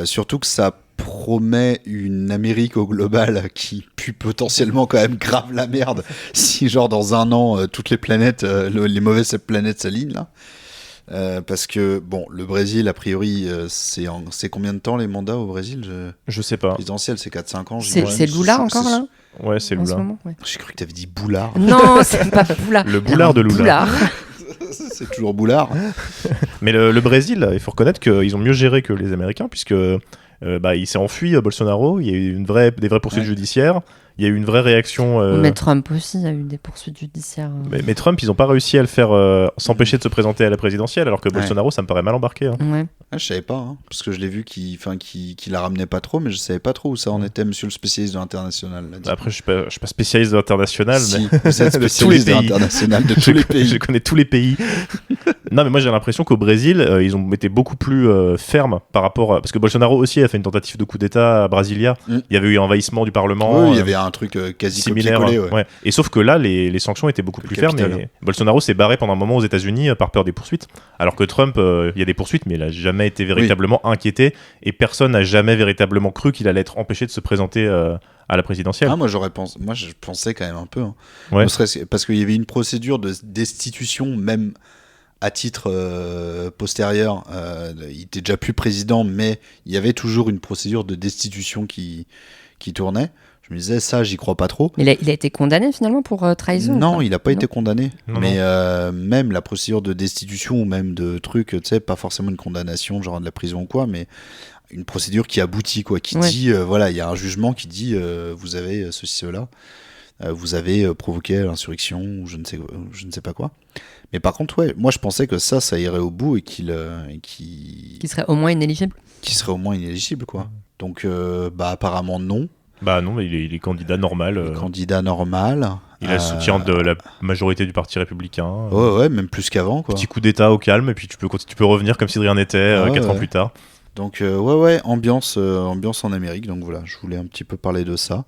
Surtout que ça promet une Amérique au global qui pue potentiellement quand même grave la merde si genre dans un an toutes les planètes, les mauvaises planètes s'alignent là. Parce que le Brésil a priori c'est combien de temps les mandats au Brésil? Je sais pas. Présidentiel c'est 4-5 ans. C'est Lula encore là? Ouais, c'est Lula. Ouais. J'ai cru que t'avais dit Boulard. Non, c'est pas Boulard. Le Boulard de Lula. Boulard. C'est toujours Boulard. Mais le Brésil, il faut reconnaître qu'ils ont mieux géré que les Américains, puisque il s'est enfui, Bolsonaro. Il y a eu des vraies poursuites judiciaires. Il y a eu une vraie réaction. Mais Trump aussi a eu des poursuites judiciaires. Mais Trump, ils n'ont pas réussi à le faire s'empêcher de se présenter à la présidentielle, alors que Bolsonaro, ça me paraît mal embarqué. Hein. Ouais. Je savais pas, parce que je l'ai vu qu'il la ramenait pas trop, mais je savais pas trop où ça en était, monsieur le spécialiste de l'international. Après, je suis pas spécialiste de l'international, si, mais vous êtes spécialiste de l'international de tous les pays. Je connais tous les pays. Non, mais moi j'ai l'impression qu'au Brésil, ils ont été beaucoup plus fermes par rapport parce que Bolsonaro aussi a fait une tentative de coup d'État à Brasilia. Il y avait eu un envahissement du Parlement. Oui, il y avait un truc quasi similaire. Ouais. Et sauf que là, les sanctions étaient beaucoup plus fermes. Et Bolsonaro s'est barré pendant un moment aux États-Unis par peur des poursuites. Alors que Trump, il y a des poursuites, mais il a jamais été véritablement inquiété et personne n'a jamais véritablement cru qu'il allait être empêché de se présenter à la présidentielle. Moi je pensais quand même un peu. Hein. Ouais. Parce qu'il y avait une procédure de destitution même à titre postérieur. Il était déjà plus président, mais il y avait toujours une procédure de destitution qui tournait. Je me disais, ça, j'y crois pas trop. Mais il a été condamné finalement pour trahison? Non, il n'a pas été condamné. Mais même la procédure de destitution ou même de trucs, tu sais, pas forcément une condamnation, genre de la prison ou quoi, mais une procédure qui aboutit, quoi, qui dit, il y a un jugement qui dit, vous avez ceci, cela, vous avez provoqué l'insurrection ou je ne sais pas quoi. Mais par contre, moi je pensais que ça irait au bout et qu'il serait au moins inéligible. Qui serait au moins inéligible, quoi. Donc, apparemment non. Non, mais il est candidat normal. Candidat normal. Il a le soutien de la majorité du Parti républicain. Ouais, même plus qu'avant, quoi. Petit coup d'état au calme, et puis tu peux revenir comme si de rien n'était 4 ans plus tard. Donc, ambiance en Amérique. Donc voilà, je voulais un petit peu parler de ça.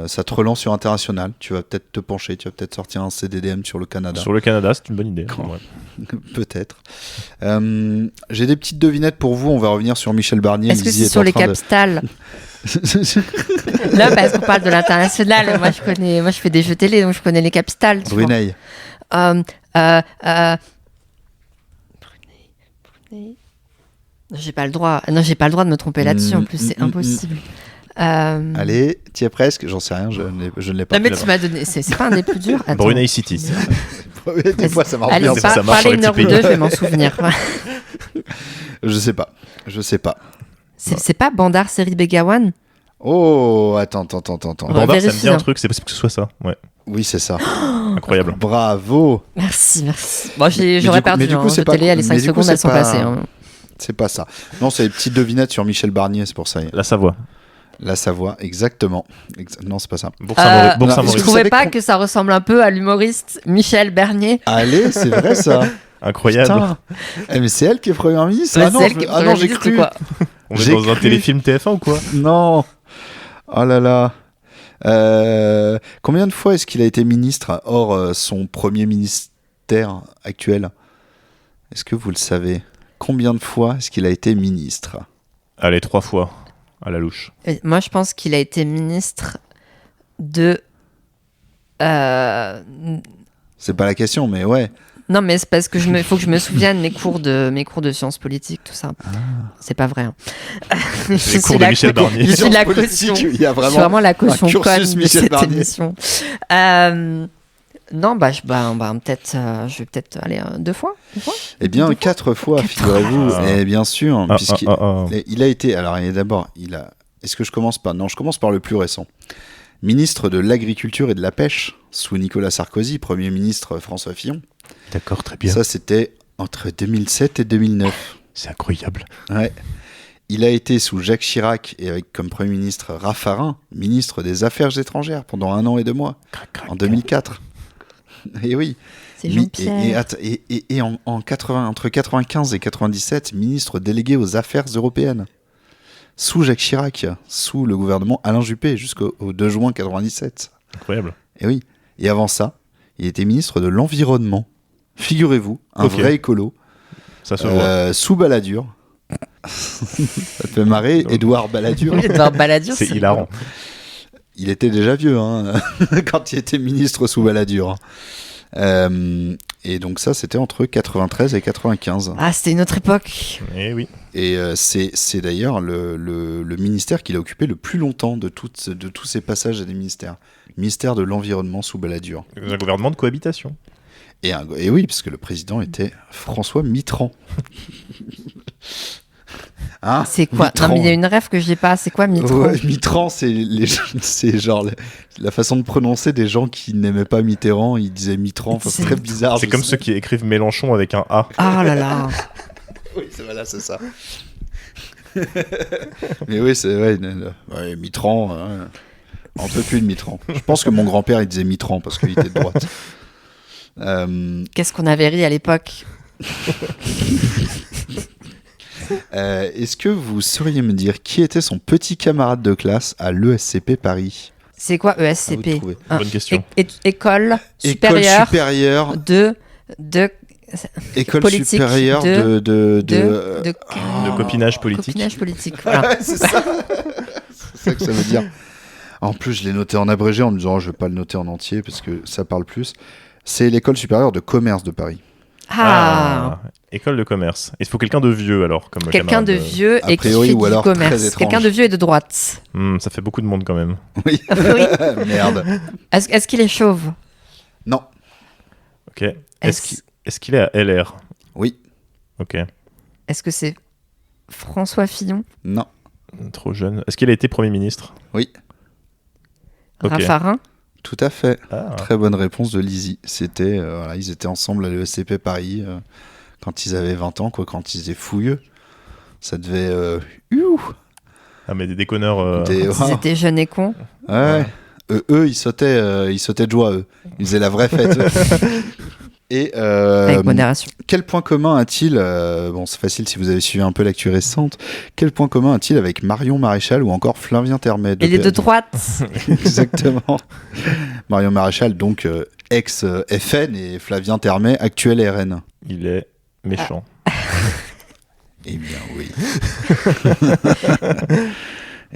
Ça te relance sur international. Tu vas peut-être te pencher, tu vas peut-être sortir un CDDM sur le Canada. Sur le Canada, c'est une bonne idée. Peut-être. J'ai des petites devinettes pour vous. On va revenir sur Michel Barnier. Est-ce que c'est sur les capitales? Là, parce qu'on parle de l'international, moi je fais des jeux télé, donc je connais les capitales. Brunei. Brunei. J'ai pas le droit de me tromper là-dessus, en plus, c'est impossible. Allez, tu es presque, j'en sais rien, je ne l'ai pas. Non, mais tu m'as donné, c'est pas un des plus durs. Attends. Brunei City. Des fois, ça marche bien. Allez, parlez une heure ou deux, je vais m'en souvenir. Je sais pas. C'est pas Bandar Seri Begawan? Oh, attends. Bandar, ça me dit un truc, c'est possible que ce soit ça. Ouais. Oui, c'est ça. Incroyable. Bravo. Merci. Bon, j'aurais perdu. Mais du coup, c'est pas télé, les 5 secondes, elles sont passées. C'est pas ça. Non, c'est les petites devinettes sur Michel Barnier, c'est pour ça. La Savoie. La Savoie, exactement. Non, c'est pas ça. Je trouvais pas que ça ressemble un peu à l'humoriste Michel Bernier. Allez, c'est vrai ça. Incroyable. Putain. Mais c'est elle qui est première ministre. C'est elle qui est première j'ai ministre, cru. quoi. On est dans un téléfilm TF1 ou quoi? Non. Oh là là. Combien de fois est-ce qu'il a été ministre hors son premier ministère actuel? Est-ce que vous le savez? Combien de fois est-ce qu'il a été ministre? Allez, 3 fois, à la louche. Et moi, je pense qu'il a été ministre de... C'est pas la question, mais ouais. Non, mais c'est parce que faut que je me souvienne mes cours de sciences politiques, tout ça. C'est pas vrai. Hein. Les cours de Michel Barnier. Je suis la caution. Il y a Je suis vraiment la caution cursus conne de Michel cette Barnier. émission. Non, peut-être, je vais peut-être aller 2 fois. Eh bien, 4 fois, figurez-vous. Et bien sûr, puisqu'il il a été. Alors, d'abord, Est-ce que je commence par... Non, je commence par le plus récent. Ministre de l'Agriculture et de la Pêche, sous Nicolas Sarkozy, Premier ministre François Fillon. D'accord, très bien. Ça, c'était entre 2007 et 2009. C'est incroyable. Ouais. Il a été sous Jacques Chirac et avec comme Premier ministre Raffarin, ministre des Affaires étrangères pendant 1 an et 2 mois, en 2004. Et oui. C'est Jean-Pierre. Et entre 95 et 97, ministre délégué aux Affaires européennes. Sous Jacques Chirac, sous le gouvernement Alain Juppé, jusqu'au 2 juin 97. Incroyable. Et oui. Et avant ça, il était ministre de l'Environnement. Figurez-vous, un vrai écolo. Ça se voit. Sous Balladur. Ça te fait marrer, Édouard Balladur. Édouard Balladur, c'est hilarant. Il était déjà vieux quand il était ministre sous Balladur. Et donc ça, c'était entre 93 et 95. Ah, c'était une autre époque. Eh oui. Et c'est d'ailleurs le ministère qu'il a occupé le plus longtemps de tous ces passages à des ministères. Ministère de l'Environnement sous Balladur. Un gouvernement de cohabitation. Et oui, parce que le président était François Mitterrand. Hein, c'est quoi Mitterrand. Non, mais il y a une rêve que j'ai pas. C'est quoi Mitterrand? Ouais, Mitterrand, c'est genre la façon de prononcer des gens qui n'aimaient pas Mitterrand. Ils disaient Mitterrand. Enfin, c'est très bizarre. C'est comme ceux qui écrivent Mélenchon avec un A. Ah là là. Oui, c'est ça. Mais oui, c'est ouais, Mitterrand. On peut plus de Mitterrand. Je pense que mon grand-père il disait Mitterrand parce qu'il était de droite. Qu'est-ce qu'on avait ri à l'époque? Est-ce que vous sauriez me dire qui était son petit camarade de classe à l'ESCP Paris? C'est quoi ESCP? Bonne question. École supérieure de école politique supérieure de copinage politique. Copinage politique, voilà. Ouais, c'est ça. C'est ça que ça veut dire. En plus, je l'ai noté en abrégé en me disant je vais pas le noter en entier parce que ça parle plus. C'est l'école supérieure de commerce de Paris. École de commerce. Il faut quelqu'un de vieux alors, comme quelqu'un de vieux et qui fait du commerce. Quelqu'un de vieux et de droite. Ça fait beaucoup de monde quand même. Oui. Oui. Merde. Est-ce qu'il est chauve? Non. Ok. Est-ce qu'il est à LR? Oui. Ok. Est-ce que c'est François Fillon? Non. Trop jeune. Est-ce qu'il a été Premier ministre? Oui. Raffarin? Tout à fait. Ah. Très bonne réponse de Lizzie. C'était, ils étaient ensemble à l'ESCP Paris quand ils avaient 20 ans, quand ils étaient fouilleux. Ça devait... Ah, mais des déconneurs... Ils étaient jeunes et cons. Ouais. Eux, ils sautaient de joie, eux. Ils faisaient la vraie fête. Et avec modération. Quel point commun a-t-il bon, c'est facile si vous avez suivi un peu l'actu récente. Quel point commun a-t-il avec Marion Maréchal ou encore Flavien Termet? Il est de droite. Exactement. Marion Maréchal, donc ex-FN, et Flavien Termet, actuel RN. Il est méchant. Eh bien, oui.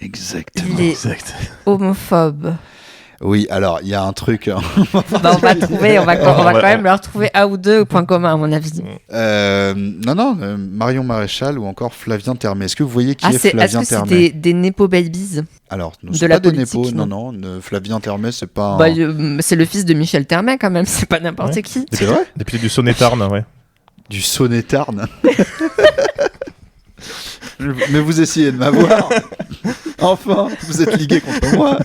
Exactement. Il est homophobe. Oui, alors, il y a un truc... on va quand même leur trouver un ou deux points communs, à mon avis. Non, Marion Maréchal ou encore Flavien Termet. Est-ce que vous voyez qui est Flavien Termet? Est-ce que c'est des Nepo Babies? Alors, c'est pas des Nepo, non. Flavien Termet, c'est pas... c'est le fils de Michel Termet, quand même, c'est pas n'importe qui. C'est vrai? Député du Saône-et-Tarn, ouais. Du Saône-et-Tarn. Mais vous essayez de m'avoir. Enfin, vous êtes ligué contre moi.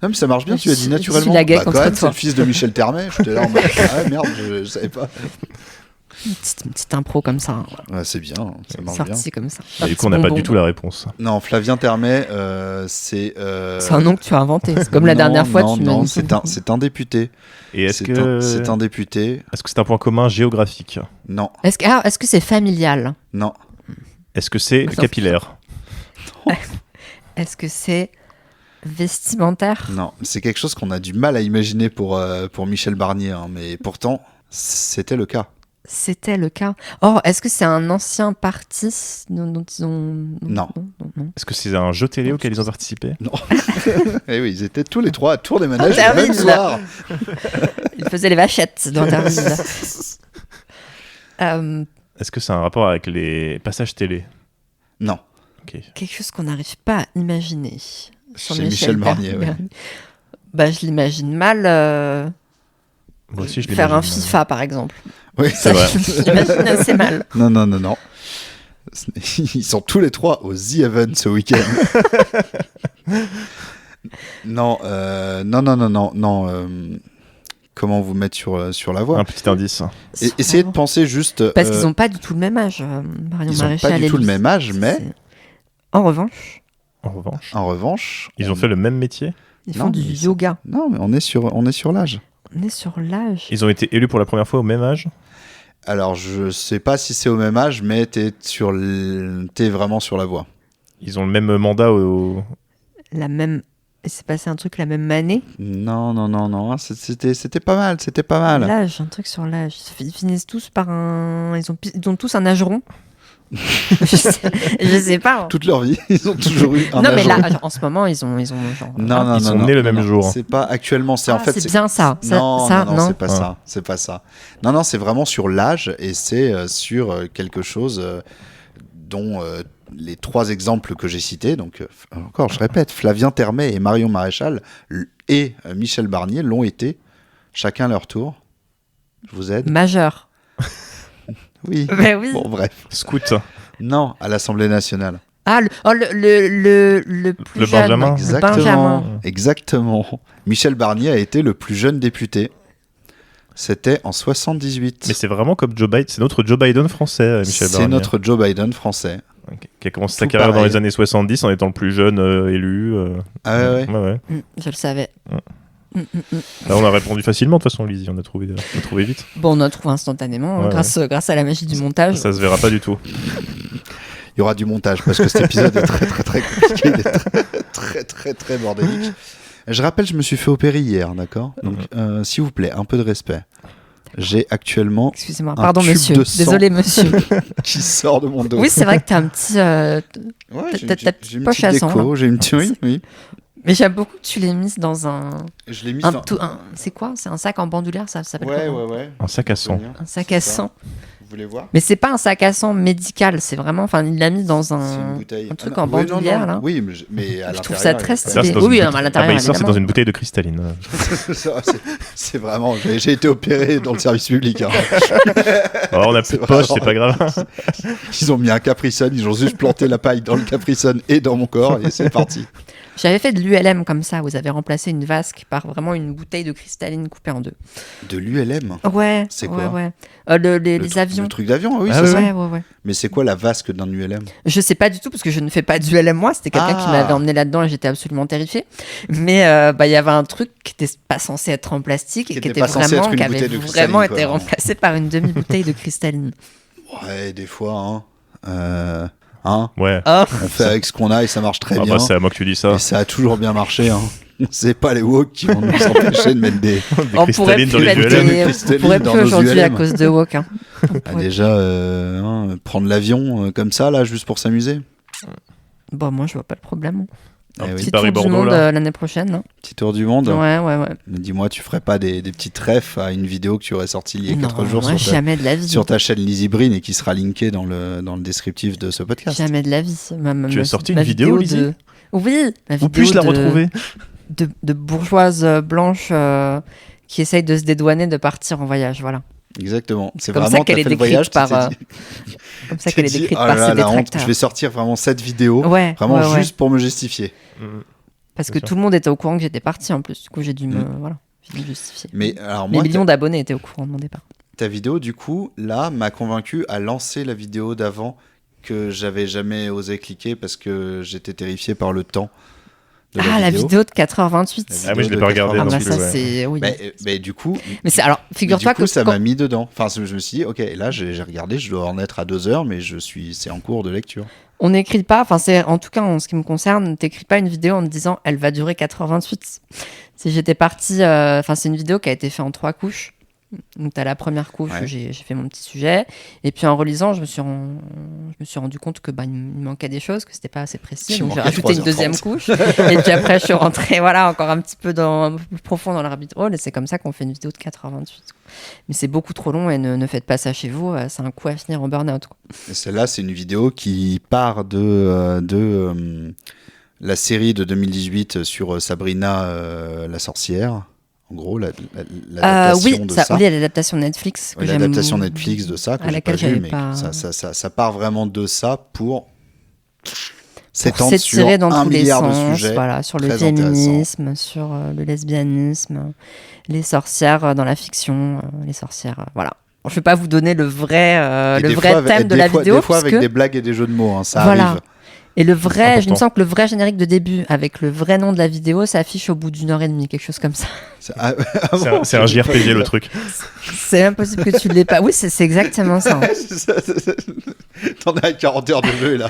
Non, mais ça marche bien, tu as dit naturellement. Je suis la contre toi. C'est le fils de Michel Termet. J'étais là en mode, merde, je savais pas. Une petite impro comme ça. Ouais, c'est bien, ça marche bien. Sorti comme ça. Du coup, on n'a pas du tout la réponse. Non, Flavien Termet, c'est... C'est un nom que tu as inventé. C'est comme la dernière fois, tu m'as dit. C'est un député. Et c'est un député. Est-ce que c'est un point commun géographique? Non. Est-ce que c'est familial? Non. Est-ce que c'est capillaire? Est-ce que c'est vestimentaire? Non, c'est quelque chose qu'on a du mal à imaginer pour Michel Barnier, hein, mais pourtant, c'était le cas. C'était le cas. Or, est-ce que c'est un ancien parti dont ils ont... Non. Est-ce que c'est un jeu télé auquel ils ont participé? Non. Eh oui, ils étaient tous les trois à Tour des Manèges le même soir. Ils faisaient les vachettes dans Interville. Est-ce que c'est un rapport avec les passages télé? Non. Okay. Quelque chose qu'on n'arrive pas à imaginer. Chez Michel Barnier, ouais. Bah, je l'imagine mal. Moi aussi, je faire un FIFA, par exemple. Oui, c'est vrai. Je l'imagine assez mal. Non. Ils sont tous les trois au The Event ce week-end. Non. Comment vous mettre sur la voie? Un petit indice. Essayez de penser juste... Parce qu'ils n'ont pas du tout le même âge, Marion Ils n'ont Maréchal. pas du tout le même âge, mais... En revanche... En revanche... Ils ont fait le même métier? Ils font du yoga. Non, mais on est sur l'âge. On est sur l'âge. Ils ont été élus pour la première fois au même âge? Alors, je sais pas si c'est au même âge, mais t'es vraiment sur la voie. Ils ont le même mandat La même... Il s'est passé un truc la même année? Non. C'était pas mal. L'âge, un truc sur l'âge. Ils finissent tous par un... Ils ont tous un âge rond. je sais pas. Toute leur vie, ils ont toujours eu un âge rond. Non, mais là, en ce moment, ils ont genre... Non, ils sont nés le même jour. C'est pas actuellement, c'est en fait... C'est bien ça. Non, c'est pas ça. Non, c'est vraiment sur l'âge et c'est sur quelque chose dont les trois exemples que j'ai cités, donc encore, je répète, Flavien Termet et Marion Maréchal et Michel Barnier l'ont été, chacun à leur tour. Je vous aide. Majeur. Oui. Mais oui. Bon, bref. Scout. Non, à l'Assemblée nationale. Ah, le plus jeune. Benjamin. Benjamin. Exactement. Michel Barnier a été le plus jeune député. C'était en 78. Mais c'est vraiment comme Joe Biden. C'est notre Joe Biden français, Michel Barnier. C'est notre Joe Biden français. Okay. Qui a commencé sa carrière dans les années 70 en étant le plus jeune élu. Ah ouais. Je le savais. Là, on a répondu facilement, de toute façon, Lizzie, on a trouvé vite. Bon, on a trouvé instantanément, grâce à la magie du montage. Ça se verra pas du tout. Il y aura du montage, parce que cet épisode est très compliqué, il est très bordélique. Je rappelle, je me suis fait opérer hier, d'accord? Donc, s'il vous plaît, un peu de respect. J'ai actuellement... Excusez-moi, pardon monsieur, désolé monsieur. qui sort de mon dos. Oui, c'est vrai que t'as un petit... j'ai ta petite poche à sang. J'ai une petite... Oui. Mais j'aime beaucoup que tu l'aies mise dans un... Je l'ai mise dans... C'est quoi? C'est un sac en bandoulière, ça s'appelle comment? Ouais. Un sac à sang. Un sac à sang. Vous voulez voir? Mais c'est pas un sac à sang médical, c'est vraiment... Enfin, il l'a mis dans un truc en bandoulière, là. Oui, mais à l'intérieur... Je trouve ça très stylé. Oui, à l'intérieur, c'est dans une bouteille de cristalline. C'est vraiment... J'ai été opéré dans le service public. Hein. On a plus de poche, c'est pas grave. Ils ont mis un Capri-Sun, ils ont juste planté la paille dans le Capri-Sun et dans mon corps, et c'est parti. J'avais fait de l'ULM comme ça, vous avez remplacé une vasque par vraiment une bouteille de cristalline coupée en deux. De l'ULM? Ouais. C'est quoi? Les avions. Le truc d'avion, oui, c'est ça. Ouais. Mais c'est quoi la vasque d'un ULM? Je sais pas du tout parce que je ne fais pas d'ULM moi, c'était quelqu'un qui m'avait emmené là-dedans et j'étais absolument terrifiée. Mais il y avait un truc qui n'était pas censé être en plastique et qui avait vraiment été remplacé par une demi-bouteille de cristalline. Ouais, des fois, Ouais. On fait avec ce qu'on a et ça marche très bien. C'est à moi que tu dis ça. Et ça a toujours bien marché. C'est pas les woke qui vont nous empêcher de mettre des cristallines dans les ULM. On pourrait plus aujourd'hui à cause de woke. Déjà, prendre l'avion comme ça, là, juste pour s'amuser. Bon, moi, je vois pas le problème. Petit tour du monde l'année prochaine. Petit tour du monde. Ouais. Dis-moi, tu ferais pas des petites refs à une vidéo que tu aurais sortie il y a 4 jours jamais de la vie. Sur ta chaîne Lizzie Brine et qui sera linkée dans le descriptif de ce podcast. Jamais de la vie. Tu as sorti une vidéo, Lizzie? Oui, ma vidéo. Où puis-je la retrouver? De bourgeoises blanches qui essayent de se dédouaner de partir en voyage, voilà. Exactement. C'est comme vraiment ça qu'elle est décrite par. Comme ça qu'elle est décrite par ses détracteurs. Je vais sortir vraiment cette vidéo, vraiment juste pour me justifier. Parce que tout le monde était au courant que j'étais partie en plus. Du coup, j'ai dû me justifier. Mais alors les millions d'abonnés étaient au courant de mon départ. ta vidéo, du coup, là, m'a convaincu à lancer la vidéo d'avant que j'avais jamais osé cliquer parce que j'étais terrifié par le temps. La vidéo de 4h28. Ah oui, je l'ai pas regardé. Ah bah ça, c'est... Oui. Mais du coup... Mais c'est... Alors, figure-toi que... ça m'a mis dedans. Enfin, je me suis dit, ok, là, j'ai regardé, je dois en être à 2h, mais c'est en cours de lecture. On n'écrit pas, enfin, c'est en tout cas, en ce qui me concerne, t'écris pas une vidéo en te disant, elle va durer 4h28. Si j'étais partie... c'est une vidéo qui a été faite en 3 couches. Donc, t'as la première couche où j'ai fait mon petit sujet. Et puis, en relisant, je me suis rendu compte que il me manquait des choses, que c'était pas assez précis. Donc, j'ai rajouté une deuxième couche. Et puis après, je suis rentrée encore un petit peu un peu plus profond dans le rabbit hole. Et c'est comme ça qu'on fait une vidéo de 4h28. Mais c'est beaucoup trop long et ne faites pas ça chez vous. C'est un coup à finir en burn-out. Et celle-là, c'est une vidéo qui part de la série de 2018 sur Sabrina la sorcière. En gros, l'adaptation de ça. Oui, l'adaptation Netflix. L'adaptation Netflix de ça, que j'ai pas vu, mais ça part vraiment de ça pour s'étendre sur dans 1 tous milliard les de sens, sujets. Voilà, sur le féminisme, sur le lesbianisme, les sorcières dans la fiction, les sorcières, voilà. Je ne vais pas vous donner le vrai thème de la vidéo. Des fois avec des blagues et des jeux de mots, ça arrive. Et il me semble que le vrai générique de début, avec le vrai nom de la vidéo, ça affiche au bout d'1h30, quelque chose comme ça. C'est un JRPG le truc. C'est impossible que tu l'aies pas. Oui, c'est exactement ça. T'en as à 40 heures de jeu là.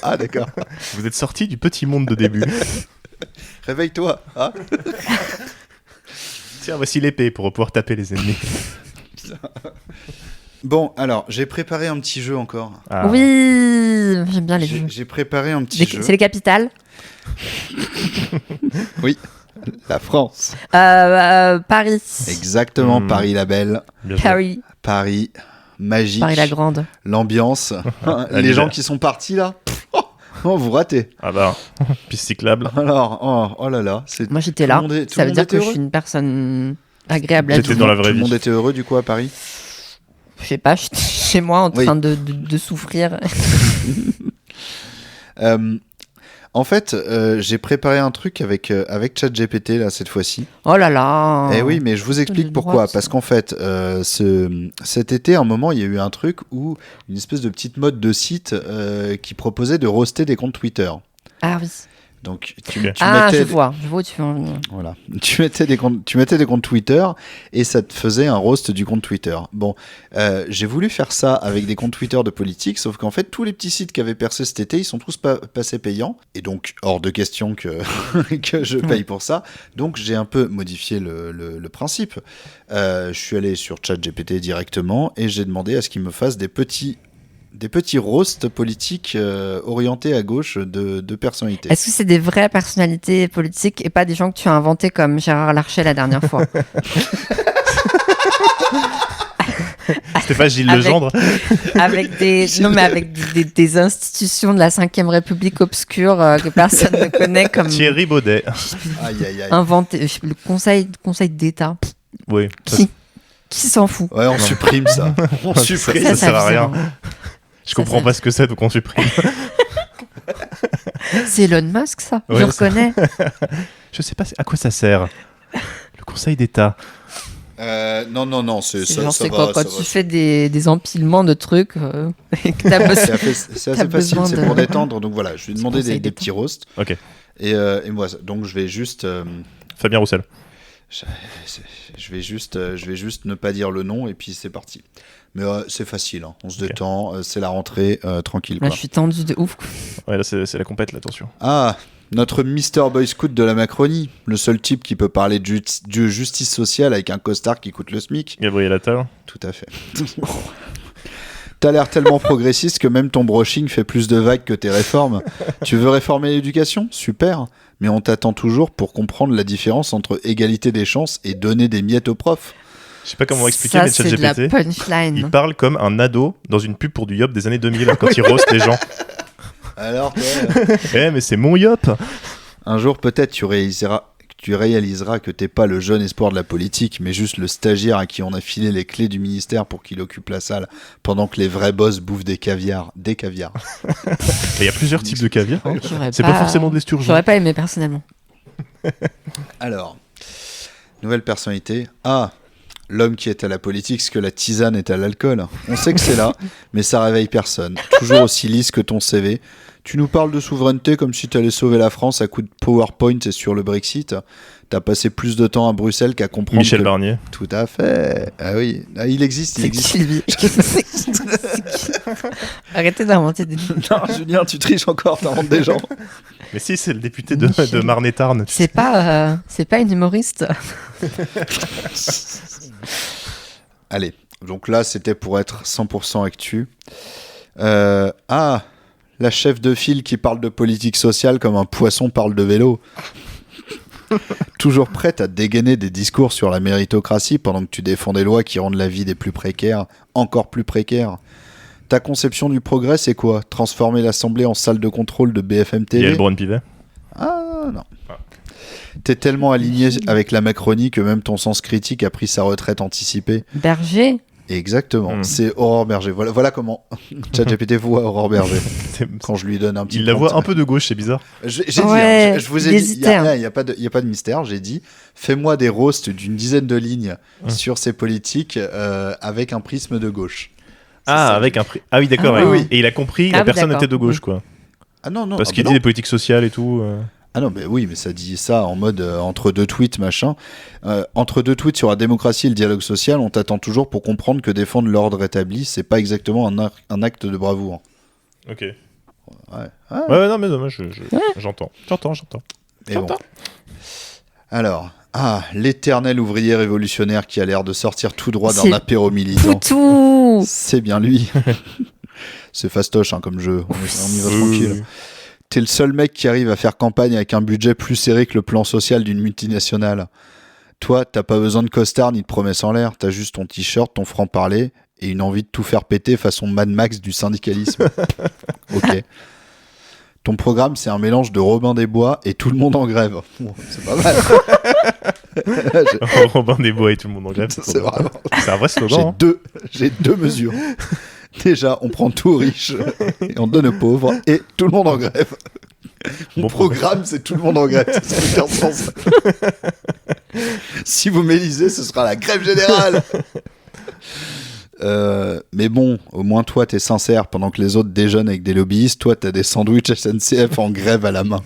Ah d'accord. Vous êtes sorti du petit monde de début. Réveille-toi. Hein. Tiens, voici l'épée pour pouvoir taper les ennemis. Bon, alors, j'ai préparé un petit jeu encore. Ah. Oui, j'aime bien les jeux. J'ai préparé un petit jeu. C'est les capitales. Oui, la France. Paris. Exactement, Paris la belle. Paris, magique. Paris la grande. L'ambiance. Les gens qui sont partis là. Oh, vous ratez. Ah bah, piste cyclable. Alors, oh là là. Moi j'étais là. Ça veut dire que je suis une personne agréable à vivre. Dans la vraie vie. Tout le monde était heureux du coup à Paris. Je sais pas, j'étais chez moi en train de souffrir. En fait, j'ai préparé un truc avec ChatGPT là cette fois-ci. Oh là là. Eh oui, mais je vous explique pourquoi. Parce qu'en fait, cet été, à un moment, il y a eu un truc où une espèce de petite mode de site qui proposait de roaster des comptes Twitter. Ah oui. Donc je vois où tu veux en venir. Voilà, tu mettais des comptes Twitter et ça te faisait un roast du compte Twitter. Bon, j'ai voulu faire ça avec des comptes Twitter de politique, sauf qu'en fait tous les petits sites qui avaient percé cet été, ils sont tous passés payants et donc hors de question que je paye pour ça. Donc j'ai un peu modifié le principe. Je suis allé sur ChatGPT directement et j'ai demandé à ce qu'il me fasse des petits roasts politiques orientés à gauche de personnalités. Est-ce que c'est des vraies personnalités politiques et pas des gens que tu as inventés comme Gérard Larcher la dernière fois? C'était pas Gilles Legendre? Avec des institutions de la 5e République obscure que personne ne connaît comme... Thierry Baudet. Inventé, le conseil d'État. Oui. Qui s'en fout? Ouais, on supprime ça. On supprime. Ça sert à rien. Je comprends pas ce que c'est, donc on supprime. C'est Elon Musk, ça. Ouais, je reconnais. Je sais pas à quoi ça sert. Le Conseil d'État. Non, c'est ça. Genre, c'est quoi quand tu fais des empilements de trucs et que t'as besoin. C'est assez facile, c'est pour détendre. Donc voilà, je lui ai demandé des petits roasts. Ok. Et moi, donc je vais juste. Fabien Roussel. Je vais juste ne pas dire le nom et puis c'est parti. Mais c'est facile, hein. On se détend, c'est la rentrée, tranquille. Là, je suis tendu de ouf. Ouais, là c'est la compète, là, attention. Ah, notre Mr. Boy Scout de la Macronie, le seul type qui peut parler de justice sociale avec un costard qui coûte le SMIC. Gabriel Attal. Tout à fait. T'as l'air tellement progressiste que même ton brushing fait plus de vagues que tes réformes. Tu veux réformer l'éducation? Super. Mais on t'attend toujours pour comprendre la différence entre égalité des chances et donner des miettes aux profs. Je sais pas comment expliquer, mais ChatGPT, c'est de la punchline. Il parle comme un ado dans une pub pour du Yop des années 2000 quand il roast les gens. Alors, mais c'est mon Yop. Un jour, peut-être, tu réaliseras que t'es pas le jeune espoir de la politique, mais juste le stagiaire à qui on a filé les clés du ministère pour qu'il occupe la salle, pendant que les vrais boss bouffent des caviars. Il y a plusieurs types de caviar. Hein. C'est pas forcément de l'esturgeon. J'aurais pas aimé personnellement. Alors, nouvelle personnalité. Ah, L'homme qui est à la politique, ce que la tisane est à l'alcool. On sait que c'est là, mais ça réveille personne. Toujours aussi lisse que ton CV. Tu nous parles de souveraineté comme si t'allais sauver la France à coup de PowerPoint et sur le Brexit. T'as passé plus de temps à Bruxelles qu'à comprendre. Michel Barnier. Tout à fait. Ah oui, il existe. Arrêtez d'inventer des... Non, Julien, tu triches encore, t'inventes des gens. Mais si, c'est le député de Marne-et-Tarn. C'est pas une humoriste. Allez, donc là, c'était pour être 100% actu. La chef de file qui parle de politique sociale comme un poisson parle de vélo. Toujours prête à dégainer des discours sur la méritocratie pendant que tu défends des lois qui rendent la vie des plus précaires encore plus précaire. Ta conception du progrès, c'est quoi ? Transformer l'Assemblée en salle de contrôle de BFM TV ? Yael Braun-Pivet ? Ah non. T'es tellement aligné avec la Macronie que même ton sens critique a pris sa retraite anticipée. Berger ? Exactement, c'est Aurore Berger. Voilà comment ChatGPT voit Aurore Berger. Quand je lui donne un petit Il la voit un peu de gauche, c'est bizarre. J'ai dit, je vous ai dit, il n'y a pas de mystère. J'ai dit, fais-moi des roasts d'une dizaine de lignes sur ces politiques avec un prisme de gauche. Avec un prisme. Ah oui, d'accord. Oui. Et il a compris que la personne était de gauche, quoi. Ah non. Parce qu'il dit des politiques sociales et tout. Ah non, mais oui, mais ça dit ça en mode entre deux tweets, machin. Entre deux tweets sur la démocratie et le dialogue social, on t'attend toujours pour comprendre que défendre l'ordre établi, c'est pas exactement un acte de bravoure. Ok. Ouais, non, mais j'entends. J'entends. Bon. Alors, l'éternel ouvrier révolutionnaire qui a l'air de sortir tout droit d'un apéro militant. Poutou. C'est bien lui. C'est fastoche comme jeu, on y va tranquille. T'es le seul mec qui arrive à faire campagne avec un budget plus serré que le plan social d'une multinationale. Toi, t'as pas besoin de costard ni de promesses en l'air, t'as juste ton t-shirt, ton franc-parler et une envie de tout faire péter façon Mad Max du syndicalisme. Ok. Ton programme, c'est un mélange de Robin des Bois et tout le monde en grève. C'est pas mal. Robin des Bois et tout le monde en grève. C'est vraiment... C'est un vrai slogan. J'ai deux mesures. Déjà, on prend tout aux riches et on donne aux pauvres et tout le monde en grève. Mon programme, c'est tout le monde en grève. Ça fait aucun sens. Si vous m'élisez, ce sera la grève générale. Mais bon, au moins toi, t'es sincère. Pendant que les autres déjeunent avec des lobbyistes, toi, t'as des sandwichs SNCF en grève à la main.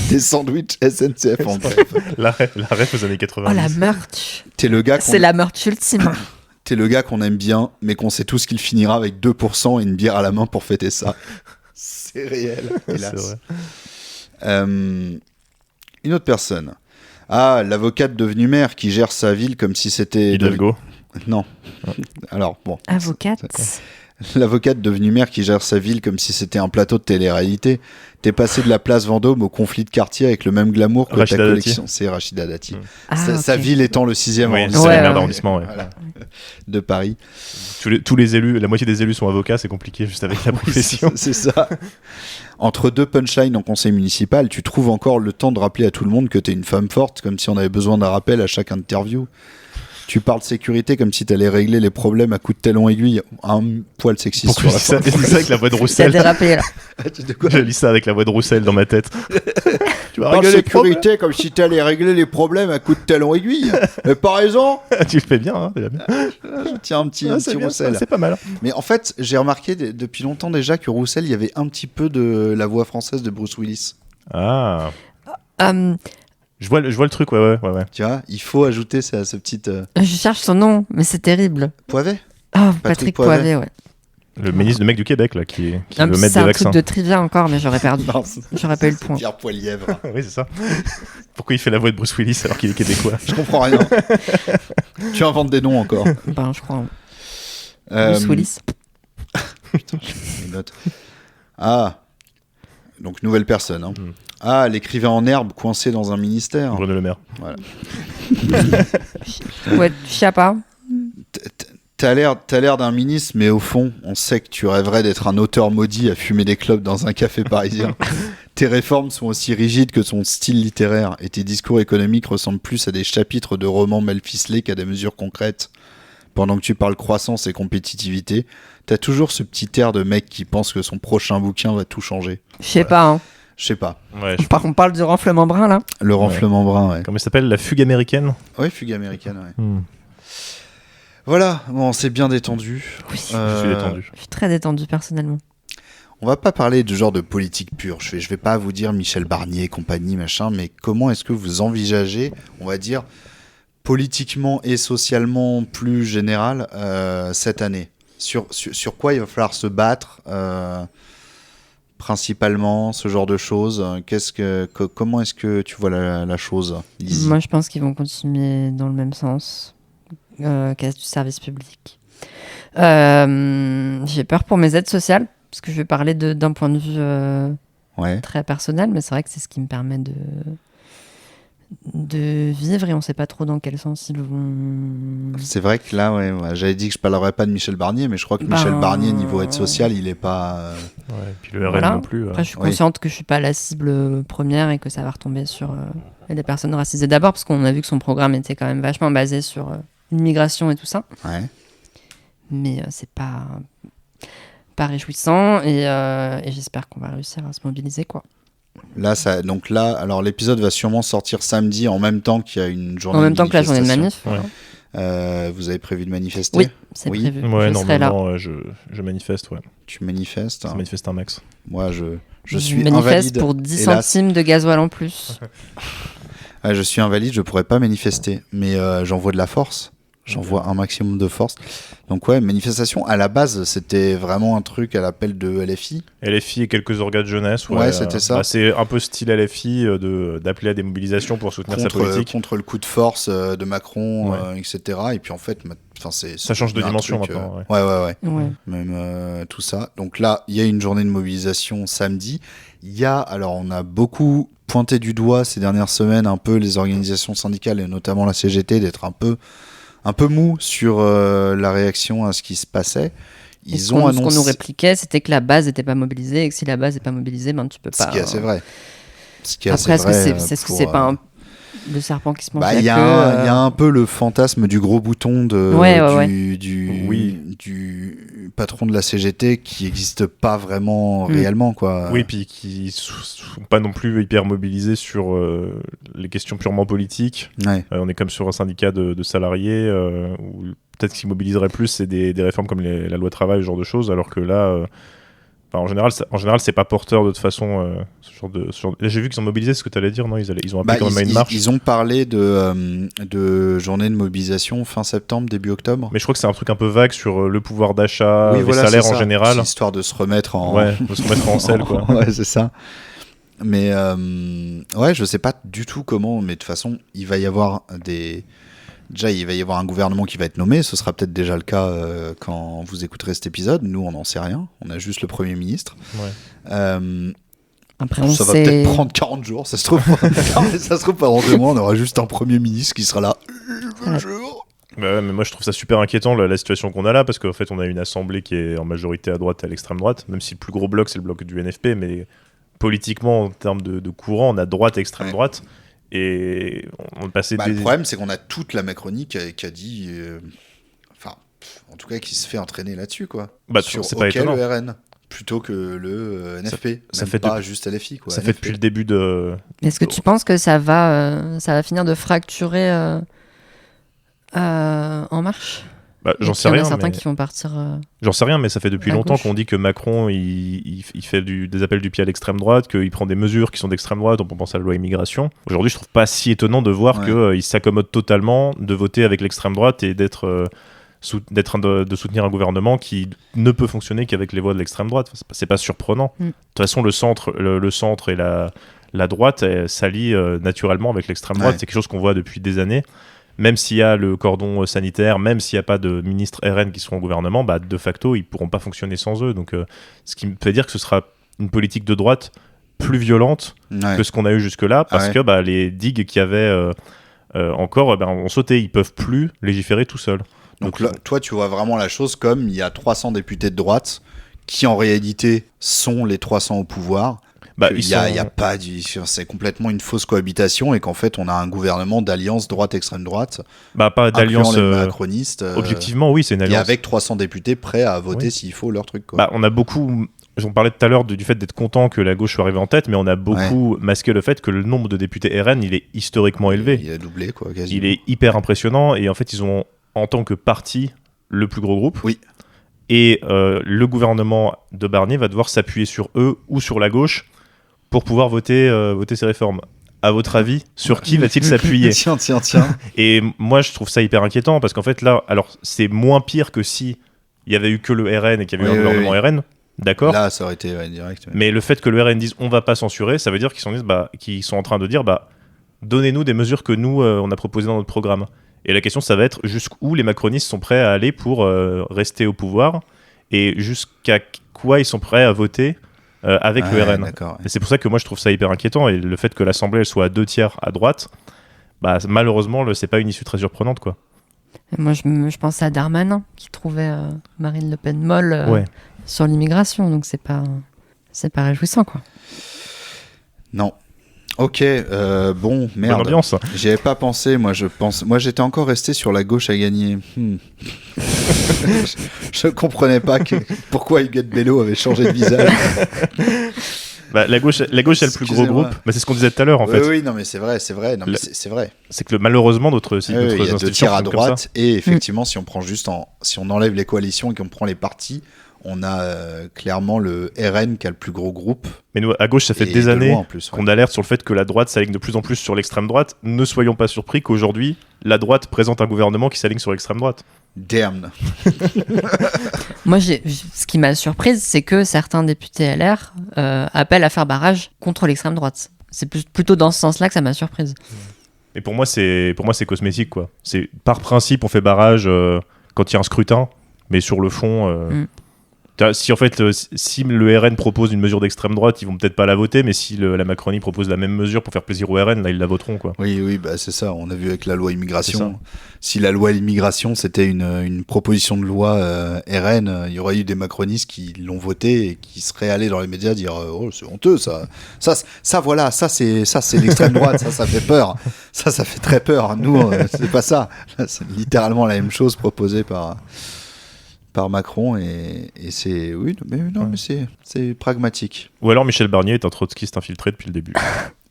Des sandwichs SNCF en grève. La ref aux années 80. Oh, la merch. T'es le gars c'est la merch ultime. T'es le gars qu'on aime bien, mais qu'on sait tous qu'il finira avec 2% et une bière à la main pour fêter ça. C'est réel, hélas. C'est vrai. Une autre personne. L'avocate devenue maire qui gère sa ville comme si c'était... Hidalgo. Non. Alors, bon. Avocate. L'avocate devenue maire qui gère sa ville comme si c'était un plateau de télé-réalité. T'es passé de la place Vendôme au conflit de quartier avec le même glamour que ta collection. C'est Rachida Dati. Sa ville étant le 6e arrondissement. C'est la maire d'arrondissement, voilà, de Paris. Tous les élus, la moitié des élus sont avocats, c'est compliqué juste avec la profession. C'est ça. Entre deux punchlines en conseil municipal, tu trouves encore le temps de rappeler à tout le monde que t'es une femme forte, comme si on avait besoin d'un rappel à chaque interview. Tu parles de sécurité comme si t'allais régler les problèmes à coups de talon aiguille. Un poil sexiste. Pourquoi je lis ça avec la voix de Roussel. Ça a dérapé là. Je lis ça avec la voix de Roussel dans ma tête. Tu vas régler sécurité comme si t'allais régler les problèmes à coups de talon aiguille. Mais pas raison. Tu le fais bien, hein, déjà bien. Je tiens un petit Roussel. C'est pas mal. Mais en fait, j'ai remarqué depuis longtemps déjà que Roussel, il y avait un petit peu de la voix française de Bruce Willis. Ah. Je vois le truc, ouais. Tu vois, il faut ajouter ce petite... Je cherche son nom, mais c'est terrible. Poivet. Patrick Poivet, ouais. Le ministre de mec du Québec, là, qui veut mettre des vaccins. C'est un truc de trivia encore, mais j'aurais perdu. J'aurais pas eu le point. Pierre Poilièvre. Oui, c'est ça. Pourquoi il fait la voix de Bruce Willis alors qu'il est québécois? Je comprends rien. Tu inventes des noms encore. Je crois. Bruce Willis. Putain, je note. Donc nouvelle personne. Hein. L'écrivain en herbe coincé dans un ministère. Bruno Le Maire. Voilà. Ouais, Chiappa. T'as l'air d'un ministre, mais au fond, on sait que tu rêverais d'être un auteur maudit à fumer des clopes dans un café parisien. Tes réformes sont aussi rigides que ton style littéraire, et tes discours économiques ressemblent plus à des chapitres de romans mal ficelés qu'à des mesures concrètes. Pendant que tu parles croissance et compétitivité, t'as toujours ce petit air de mec qui pense que son prochain bouquin va tout changer. Je sais pas, hein. Je sais pas. Ouais, On parle du renflement brun, là. Le renflement brun, ouais. Comment il s'appelle? La fugue américaine? Ouais, fugue américaine, ouais. Voilà, bon, c'est bien détendu. Oui. Je suis détendu. Je suis très détendu personnellement. On va pas parler de genre de politique pure. Je vais pas vous dire Michel Barnier et compagnie, machin, mais comment est-ce que vous envisagez, on va dire, politiquement et socialement plus général, cette année ? Sur quoi il va falloir se battre principalement, ce genre de choses. Comment est-ce que tu vois la chose, Lizzie ? Moi, je pense qu'ils vont continuer dans le même sens, casse du service public. J'ai peur pour mes aides sociales, parce que je vais parler d'un point de vue très personnel, mais c'est vrai que c'est ce qui me permet de vivre, et on ne sait pas trop dans quel sens ils vont... C'est vrai que là, j'avais dit que je ne parlerais pas de Michel Barnier, mais je crois que Michel Barnier, niveau aide sociale, il n'est pas... Ouais, puis le RN non plus. Après, je suis consciente que je ne suis pas la cible première et que ça va retomber sur les personnes racisées d'abord, parce qu'on a vu que son programme était quand même vachement basé sur l'immigration et tout ça. Ouais. Mais c'est pas réjouissant, et j'espère qu'on va réussir à se mobiliser, quoi. Donc là, alors l'épisode va sûrement sortir samedi en même temps qu'il y a une journée de manifestation. En même temps que la journée de manif. Ouais. Vous avez prévu de manifester ? Oui, c'est prévu. Ouais, je serai là. normalement, je manifeste, ouais. Tu manifestes ? Je manifeste un max. Moi, je suis manifeste invalide. pour 10 hélas. centimes de gasoil en plus. Je suis invalide, je pourrais pas manifester, mais j'envoie de la force. J'envoie un maximum de force. Donc ouais, manifestation, à la base, c'était vraiment un truc à l'appel de LFI. LFI et quelques organes de jeunesse. Ouais, c'était ça. C'est un peu style LFI d'appeler à des mobilisations pour soutenir sa politique. Contre le coup de force de Macron, etc. Et puis en fait, ça change de dimension maintenant. Ouais. Même tout ça. Donc là, il y a une journée de mobilisation samedi. Alors on a beaucoup pointé du doigt ces dernières semaines un peu les organisations syndicales et notamment la CGT d'être un peu mou sur la réaction à ce qui se passait. Ce qu'on nous répliquait, c'était que la base n'était pas mobilisée, et que si la base n'est pas mobilisée, tu peux pas... Ce qui est assez vrai. Après, est-ce que c'est pas le serpent qui se mange la queue. Il y a un peu le fantasme du gros bouton du patron de la CGT qui n'existe pas vraiment réellement, quoi. Oui, puis qui sont pas non plus hyper mobilisés sur les questions purement politiques. Ouais. On est comme sur un syndicat de salariés où peut-être qu'ils mobiliseraient plus, c'est des réformes comme la loi travail, ce genre de choses, alors que là... en général, c'est pas porteur de toute façon. J'ai vu qu'ils ont mobilisé, ce que tu allais dire, non ? Ils ont appelé quand même à une marche. Ils ont parlé de journée de mobilisation fin septembre, début octobre. Mais je crois que c'est un truc un peu vague sur le pouvoir d'achat, les salaires en général. Histoire de se remettre en selle, quoi. Ouais, c'est ça. Mais je sais pas du tout comment, mais de toute façon, il va y avoir un gouvernement qui va être nommé. Ce sera peut-être déjà le cas quand vous écouterez cet épisode. Nous, on n'en sait rien. On a juste le Premier ministre. Ouais. Après, ça va peut-être prendre 40 jours. Ça se trouve, pendant 2 mois, on aura juste un Premier ministre qui sera là. Bonjour. Mais moi, je trouve ça super inquiétant, la situation qu'on a là, parce qu'en fait, on a une assemblée qui est en majorité à droite et à l'extrême droite, même si le plus gros bloc, c'est le bloc du NFP, mais politiquement, en termes de courant, on a droite et extrême droite. Et on passait Le problème, c'est qu'on a toute la Macronie qui a dit, en tout cas, qui se fait entraîner là-dessus, quoi. C'est pas étonnant. Le RN plutôt que le NFP. Ça fait pas juste LFI, quoi. Ça fait depuis le début de. Est-ce que tu penses que ça va finir de fracturer En Marche? J'en sais rien. Il y en a certains qui vont partir. J'en sais rien, mais ça fait depuis longtemps qu'on dit que Macron il fait des appels du pied à l'extrême droite, qu'il prend des mesures qui sont d'extrême droite. On peut penser à la loi immigration. Aujourd'hui, je trouve pas si étonnant de voir qu'il s'accommode totalement de voter avec l'extrême droite et de soutenir un gouvernement qui ne peut fonctionner qu'avec les voix de l'extrême droite. C'est pas surprenant. De toute façon, le centre et la droite s'allient naturellement avec l'extrême droite. C'est quelque chose qu'on voit depuis des années. Même s'il y a le cordon sanitaire, même s'il n'y a pas de ministres RN qui seront au gouvernement, de facto, ils ne pourront pas fonctionner sans eux. Donc, ce qui me fait dire que ce sera une politique de droite plus violente que ce qu'on a eu jusque-là, parce que les digues qu'il y avait encore ont sauté. Ils ne peuvent plus légiférer tout seuls. Donc là, toi, tu vois vraiment la chose comme il y a 300 députés de droite qui, en réalité, sont les 300 au pouvoir. C'est complètement une fausse cohabitation et qu'en fait on a un gouvernement d'alliance droite-extrême droite. Pas d'alliance macroniste. Objectivement, oui, c'est une alliance. Et avec 300 députés prêts à voter s'il faut leur truc, quoi. On a beaucoup. On parlait tout à l'heure du fait d'être content que la gauche soit arrivée en tête, mais on a beaucoup masqué le fait que le nombre de députés RN, il est historiquement élevé. Il a doublé, quoi, quasiment. Il est hyper impressionnant et en fait ils ont en tant que parti le plus gros groupe. Oui. Et le gouvernement de Barnier va devoir s'appuyer sur eux ou sur la gauche pour pouvoir voter ces réformes. À votre avis, sur qui va-t-il s'appuyer ? Tiens. Et moi, je trouve ça hyper inquiétant parce qu'en fait, là, alors c'est moins pire que si il y avait eu que le RN et qu'il y avait eu un gouvernement RN. D'accord. Là, ça aurait été direct. Mais le fait que le RN dise on va pas censurer, ça veut dire qu'ils sont en train de dire donnez-nous des mesures que nous on a proposées dans notre programme. Et la question, ça va être jusqu'où les macronistes sont prêts à aller pour rester au pouvoir et jusqu'à quoi ils sont prêts à voter avec le RN. D'accord. Et c'est pour ça que moi je trouve ça hyper inquiétant. Et le fait que l'Assemblée elle soit à 2/3 à droite, malheureusement c'est pas une issue très surprenante quoi. Et moi je pensais à Darmanin qui trouvait Marine Le Pen molle sur l'immigration, donc c'est pas réjouissant quoi. Non. Ok, bon, merde. Bonne ambiance. J'y avais pas pensé, moi j'étais encore resté sur la gauche à gagner. Je comprenais pas pourquoi Huguette Bello avait changé de visage. La gauche est le plus gros groupe. C'est ce qu'on disait tout à l'heure en fait. Oui, non mais c'est vrai. Non, mais c'est vrai. C'est que malheureusement notre il y a 2/3 à droite et effectivement si on enlève les coalitions et qu'on prend les partis, on a clairement le RN qui a le plus gros groupe. Mais nous, à gauche, ça fait des années qu'on alerte sur le fait que la droite s'aligne de plus en plus sur l'extrême droite. Ne soyons pas surpris qu'aujourd'hui, la droite présente un gouvernement qui s'aligne sur l'extrême droite. Damn. Moi, ce qui m'a surprise, c'est que certains députés LR appellent à faire barrage contre l'extrême droite. C'est plutôt dans ce sens-là que ça m'a surprise. Et pour moi, c'est cosmétique, quoi. C'est par principe, on fait barrage quand il y a un scrutin, mais sur le fond. Si en fait, si le RN propose une mesure d'extrême droite, ils vont peut-être pas la voter, mais si la Macronie propose la même mesure pour faire plaisir au RN, là ils la voteront quoi. Oui, c'est ça. On a vu avec la loi immigration. Si la loi immigration c'était une proposition de loi RN, il y aurait eu des macronistes qui l'ont voté et qui seraient allés dans les médias dire oh c'est honteux ça c'est l'extrême droite, ça fait peur, ça fait très peur. Nous c'est pas ça. Là, c'est littéralement la même chose proposée par Macron et c'est mais c'est pragmatique. Ou alors Michel Barnier est un trotskiste infiltré depuis le début.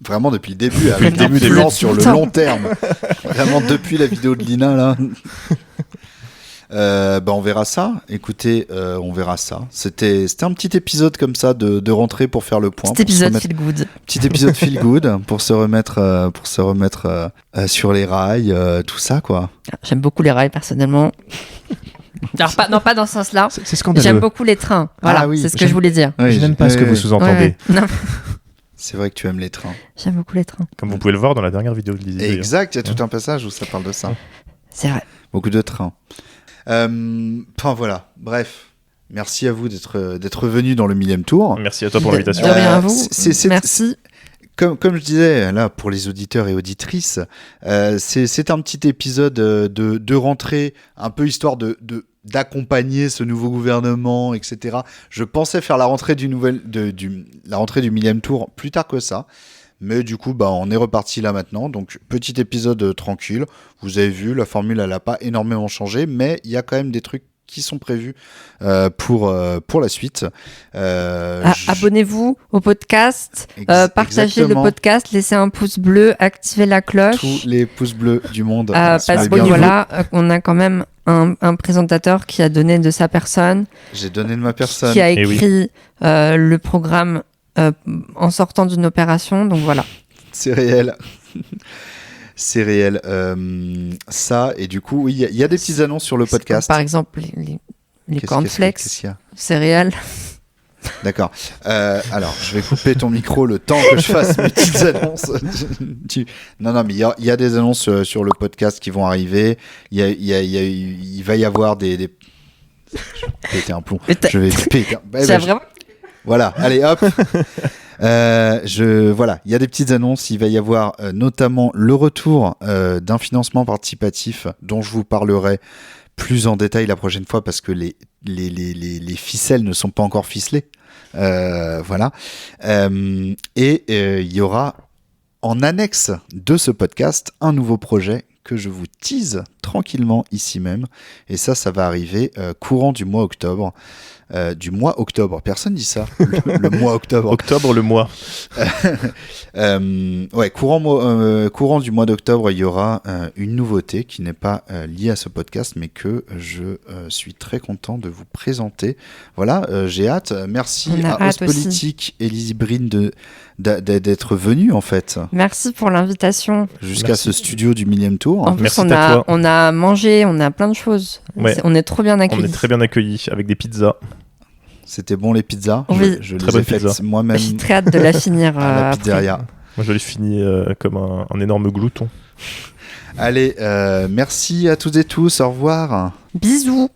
Vraiment depuis le début, avec un plan sur le long terme. Vraiment depuis la vidéo de Lina là. On verra ça. Écoutez, on verra ça. C'était un petit épisode comme ça de rentrée pour faire le point. Petit épisode feel good. Petit épisode feel good pour se remettre sur les rails, tout ça quoi. J'aime beaucoup les rails personnellement. Alors pas dans ce sens-là. C'est scandaleux. J'aime beaucoup les trains. Voilà, c'est ce que je voulais dire. Oui, je n'aime pas ce que vous sous-entendez. Ouais. C'est vrai que tu aimes les trains. J'aime beaucoup les trains. Comme vous pouvez le voir dans la dernière vidéo de Lizzie. Exact, il y a tout un passage où ça parle de ça. C'est vrai. Beaucoup de trains. Voilà, bref. Merci à vous d'être venus dans le 1000e tour. Merci à toi pour l'invitation. De rien à vous. Merci. Comme je disais, là, pour les auditeurs et auditrices, c'est un petit épisode de rentrée, un peu histoire d'accompagner ce nouveau gouvernement, etc. Je pensais faire la rentrée du 1000e tour plus tard que ça. Mais du coup, on est reparti là maintenant. Donc, petit épisode tranquille. Vous avez vu, la formule, elle n'a pas énormément changé, mais il y a quand même des trucs qui sont prévus pour la suite. Abonnez-vous au podcast, partagez le podcast, laissez un pouce bleu, activez la cloche. Tous les pouces bleus du monde. Parce que voilà, on a quand même un présentateur qui a donné de sa personne. J'ai donné de ma personne. Qui a écrit le programme en sortant d'une opération, donc voilà. C'est réel. C'est réel. Ça, et du coup, oui, il y a des petites annonces sur le podcast. Par exemple, les cornflakes, céréales. D'accord. Alors, je vais couper ton micro le temps que je fasse mes petites annonces. Non, mais il y a des annonces sur le podcast qui vont arriver. Il va y avoir des... Je vais péter un plomb. Je vais péter... Vraiment... Voilà, allez, hop. Voilà, il y a des petites annonces. Il va y avoir notamment le retour d'un financement participatif dont je vous parlerai plus en détail la prochaine fois parce que les ficelles ne sont pas encore ficelées. Voilà. Et il y aura en annexe de ce podcast un nouveau projet que je vous tease tranquillement ici même. Et ça va arriver courant du mois octobre. Personne dit ça. Le mois octobre. Octobre, le mois. Ouais, courant du mois d'octobre, il y aura une nouveauté qui n'est pas liée à ce podcast, mais que je suis très content de vous présenter. Voilà, j'ai hâte. Merci à Ospolitique et Lizzie Breen d'être venus en fait. Merci pour l'invitation. Jusqu'à ce studio du millième tour. En plus, merci à toi. On a mangé, on a plein de choses. Ouais. On est trop bien accueillis. On est très bien accueillis avec des pizzas. C'était bon les pizzas. Oui. Je très les ai bonne faites pizza. moi-même. J'ai très hâte de la finir à la pizzeria. Moi je l'ai fini comme un énorme glouton. Allez, merci à toutes et tous. Au revoir. Bisous.